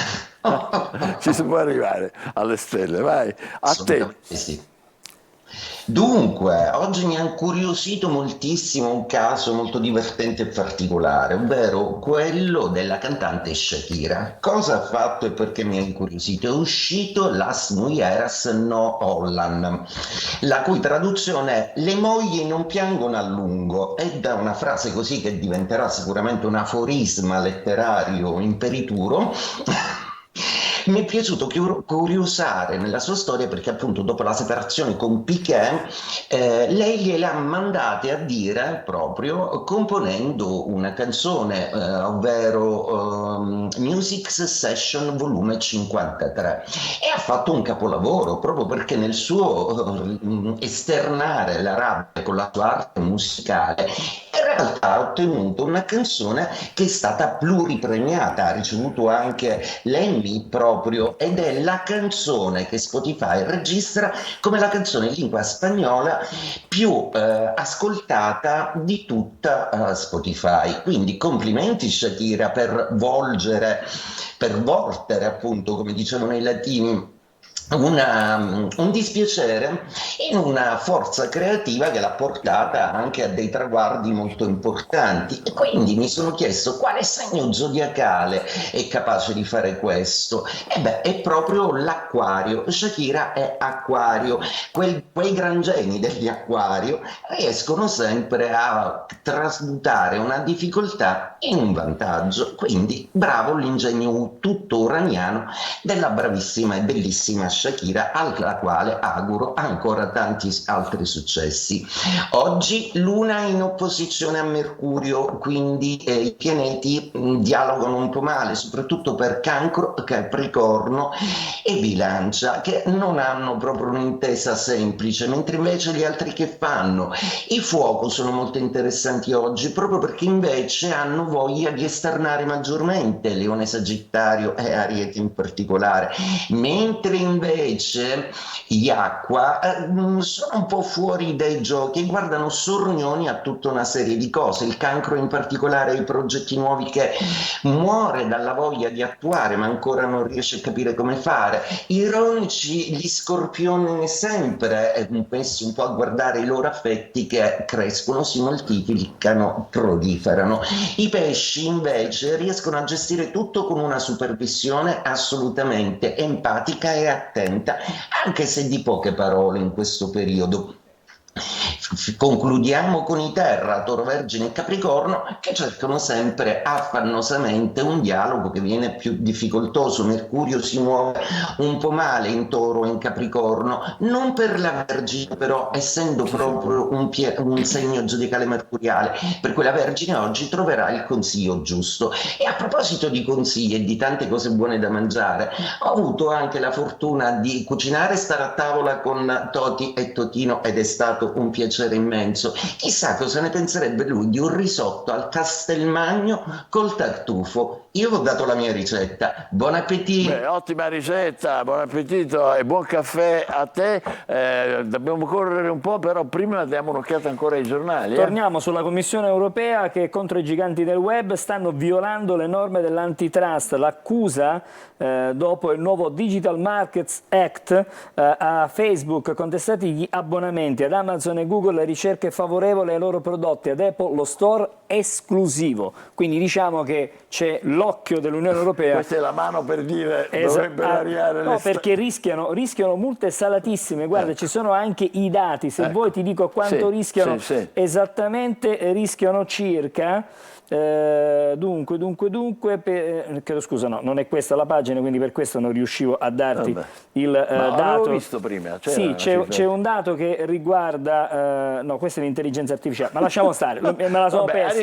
Speaker 1: Ci si può arrivare alle stelle, vai. A te.
Speaker 17: Sì. Dunque, oggi mi ha incuriosito moltissimo un caso molto divertente e particolare, ovvero quello della cantante Shakira. Cosa ha fatto e perché mi ha incuriosito? È uscito Las Mujeres no Holland, la cui traduzione è "le mogli non piangono a lungo", è da una frase così che diventerà sicuramente un aforisma letterario imperituro. Mi è piaciuto curiosare nella sua storia perché appunto dopo la separazione con Piqué lei gliele ha mandate a dire proprio componendo una canzone, ovvero Music Session volume 53, e ha fatto un capolavoro proprio perché nel suo esternare la rabbia con la sua arte musicale in realtà ha ottenuto una canzone che è stata pluripremiata, ha ricevuto anche l'Emmy proprio, ed è la canzone che Spotify registra come la canzone in lingua spagnola più ascoltata di tutta Spotify. Quindi complimenti Shakira per volgere, per voltere appunto, come dicevano i latini, un dispiacere in una forza creativa che l'ha portata anche a dei traguardi molto importanti, e quindi mi sono chiesto quale segno zodiacale è capace di fare questo. È proprio l'Acquario. Shakira è Acquario, quei gran geni degli Acquario riescono sempre a trasmutare una difficoltà in un vantaggio, quindi bravo l'ingegno tutto uraniano della bravissima e bellissima Shakira, alla quale auguro ancora tanti altri successi. Oggi Luna in opposizione a Mercurio, quindi i pianeti dialogano un po' male, soprattutto per Cancro, Capricorno e Bilancia, che non hanno proprio un'intesa semplice, mentre invece gli altri che fanno? I Fuoco sono molto interessanti oggi, proprio perché invece hanno voglia di esternare maggiormente, Leone, Sagittario e Ariete in particolare, mentre invece invece gli Acqua sono un po' fuori dai giochi e guardano sornioni a tutta una serie di cose. Il Cancro in particolare, i progetti nuovi che muore dalla voglia di attuare ma ancora non riesce a capire come fare. Ironici gli Scorpioni, sempre messi un po' a guardare i loro affetti che crescono, si moltiplicano, proliferano. I Pesci invece riescono a gestire tutto con una supervisione assolutamente empatica e attenta, anche se di poche parole in questo periodo. Concludiamo con i Terra, Toro, Vergine e Capricorno, che cercano sempre affannosamente un dialogo che viene più difficoltoso. Mercurio si muove un po' male in Toro e in Capricorno, non per la Vergine però, essendo proprio un segno zodiacale mercuriale, per cui la Vergine oggi troverà il consiglio giusto. E a proposito di consigli e di tante cose buone da mangiare, ho avuto anche la fortuna di cucinare e stare a tavola con Toti e Totino ed è stato un piacere immenso. Chissà cosa ne penserebbe lui di un risotto al castelmagno col tartufo. Io ho dato la mia ricetta. Buon appetito!
Speaker 1: Beh, ottima ricetta, buon appetito e buon caffè a te. Dobbiamo correre un po', però prima diamo un'occhiata ancora ai giornali.
Speaker 2: Torniamo sulla Commissione europea che contro i giganti del web stanno violando le norme dell'antitrust. L'accusa dopo il nuovo Digital Markets Act a Facebook, contestati gli abbonamenti, ad Amazon e Google le ricerche favorevoli ai loro prodotti, ad Apple lo store esclusivo. Quindi diciamo che c'è l'occhio dell'Unione Europea.
Speaker 1: Questa è la mano per dire dovrebbero arrivare
Speaker 2: no, perché rischiano multe salatissime. Guarda, ci sono anche i dati, se vuoi ti dico quanto rischiano esattamente, rischiano circa dunque chiedo scusa, no, non è questa la pagina, quindi per questo non riuscivo a darti il dato.
Speaker 1: L'avevo visto prima.
Speaker 2: Sì, c'è un dato che riguarda no, questa è l'intelligenza artificiale, ma lasciamo stare, me la sono persa.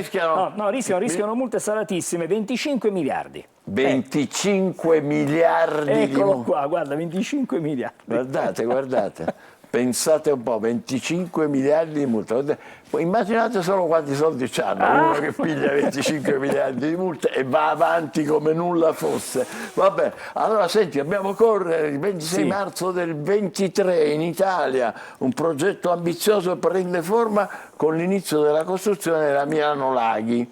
Speaker 2: Rischiano multe salatissime, 25 miliardi.
Speaker 1: 25 miliardi
Speaker 2: Eccolo qua, guarda, 25 miliardi.
Speaker 1: Guardate. Pensate un po', 25 miliardi di multa. Immaginate solo quanti soldi c'hanno uno che piglia 25 miliardi di multe e va avanti come nulla fosse. Vabbè, allora senti, dobbiamo correre il 26 marzo del 23 in Italia. Un progetto ambizioso prende forma con l'inizio della costruzione della Milano Laghi,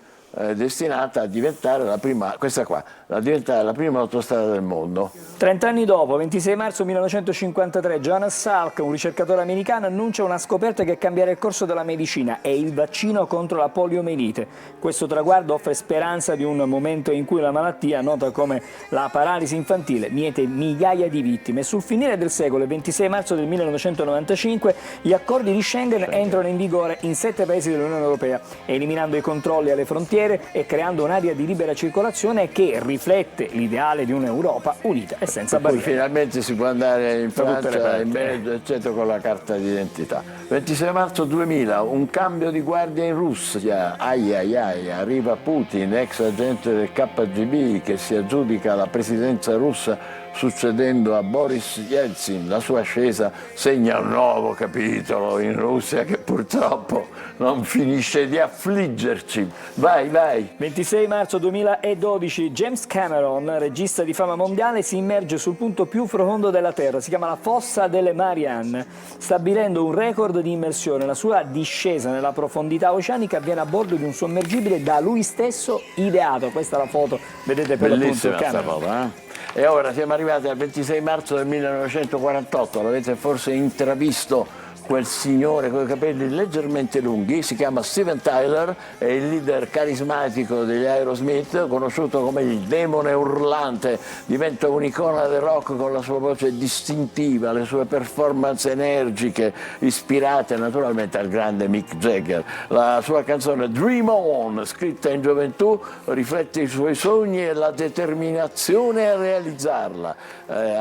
Speaker 1: destinata a diventare la prima autostrada del mondo.
Speaker 2: 30 anni dopo, 26 marzo 1953, Jonas Salk, un ricercatore americano, annuncia una scoperta che cambierà il corso della medicina: è il vaccino contro la poliomielite. Questo traguardo offre speranza di un momento in cui la malattia, nota come la paralisi infantile, miete migliaia di vittime. Sul finire del secolo, il 26 marzo del 1995, gli accordi di Schengen entrano in vigore in 7 paesi dell'Unione Europea, eliminando i controlli alle frontiere e creando un'area di libera circolazione che riflette l'ideale di un'Europa unita e senza barriere.
Speaker 1: Finalmente si può andare in Francia, in Belgio, eccetera, con la carta d'identità. 26 marzo 2000, un cambio di guardia in Russia. Arriva Putin, ex agente del KGB, che si aggiudica la presidenza russa succedendo a Boris Yeltsin. La sua ascesa segna un nuovo capitolo in Russia che purtroppo non finisce di affliggerci. Vai.
Speaker 2: 26 marzo 2012, James Cameron, regista di fama mondiale, si immerge sul punto più profondo della Terra, si chiama la Fossa delle Marianne, stabilendo un record di immersione. La sua discesa nella profondità oceanica avviene a bordo di un sommergibile da lui stesso ideato. Questa è la foto, vedete per l'appunto Cameron.
Speaker 1: E ora siamo arrivati al 26 marzo del 1948, l'avete forse intravisto quel signore con i capelli leggermente lunghi, si chiama Steven Tyler, è il leader carismatico degli Aerosmith, conosciuto come il demone urlante, diventa un'icona del rock con la sua voce distintiva, le sue performance energiche, ispirate naturalmente al grande Mick Jagger. La sua canzone Dream On, scritta in gioventù, riflette i suoi sogni e la determinazione a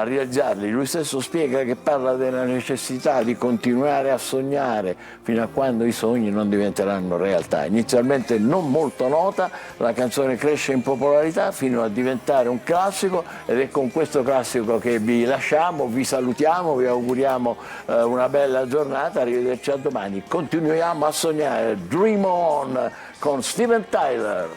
Speaker 1: realizzarli. Lui stesso spiega che parla della necessità di continuare a sognare fino a quando i sogni non diventeranno realtà. Inizialmente non molto nota, la canzone cresce in popolarità fino a diventare un classico ed è con questo classico che vi lasciamo, vi salutiamo, vi auguriamo una bella giornata, arrivederci a domani. Continuiamo a sognare. Dream On con Steven Tyler.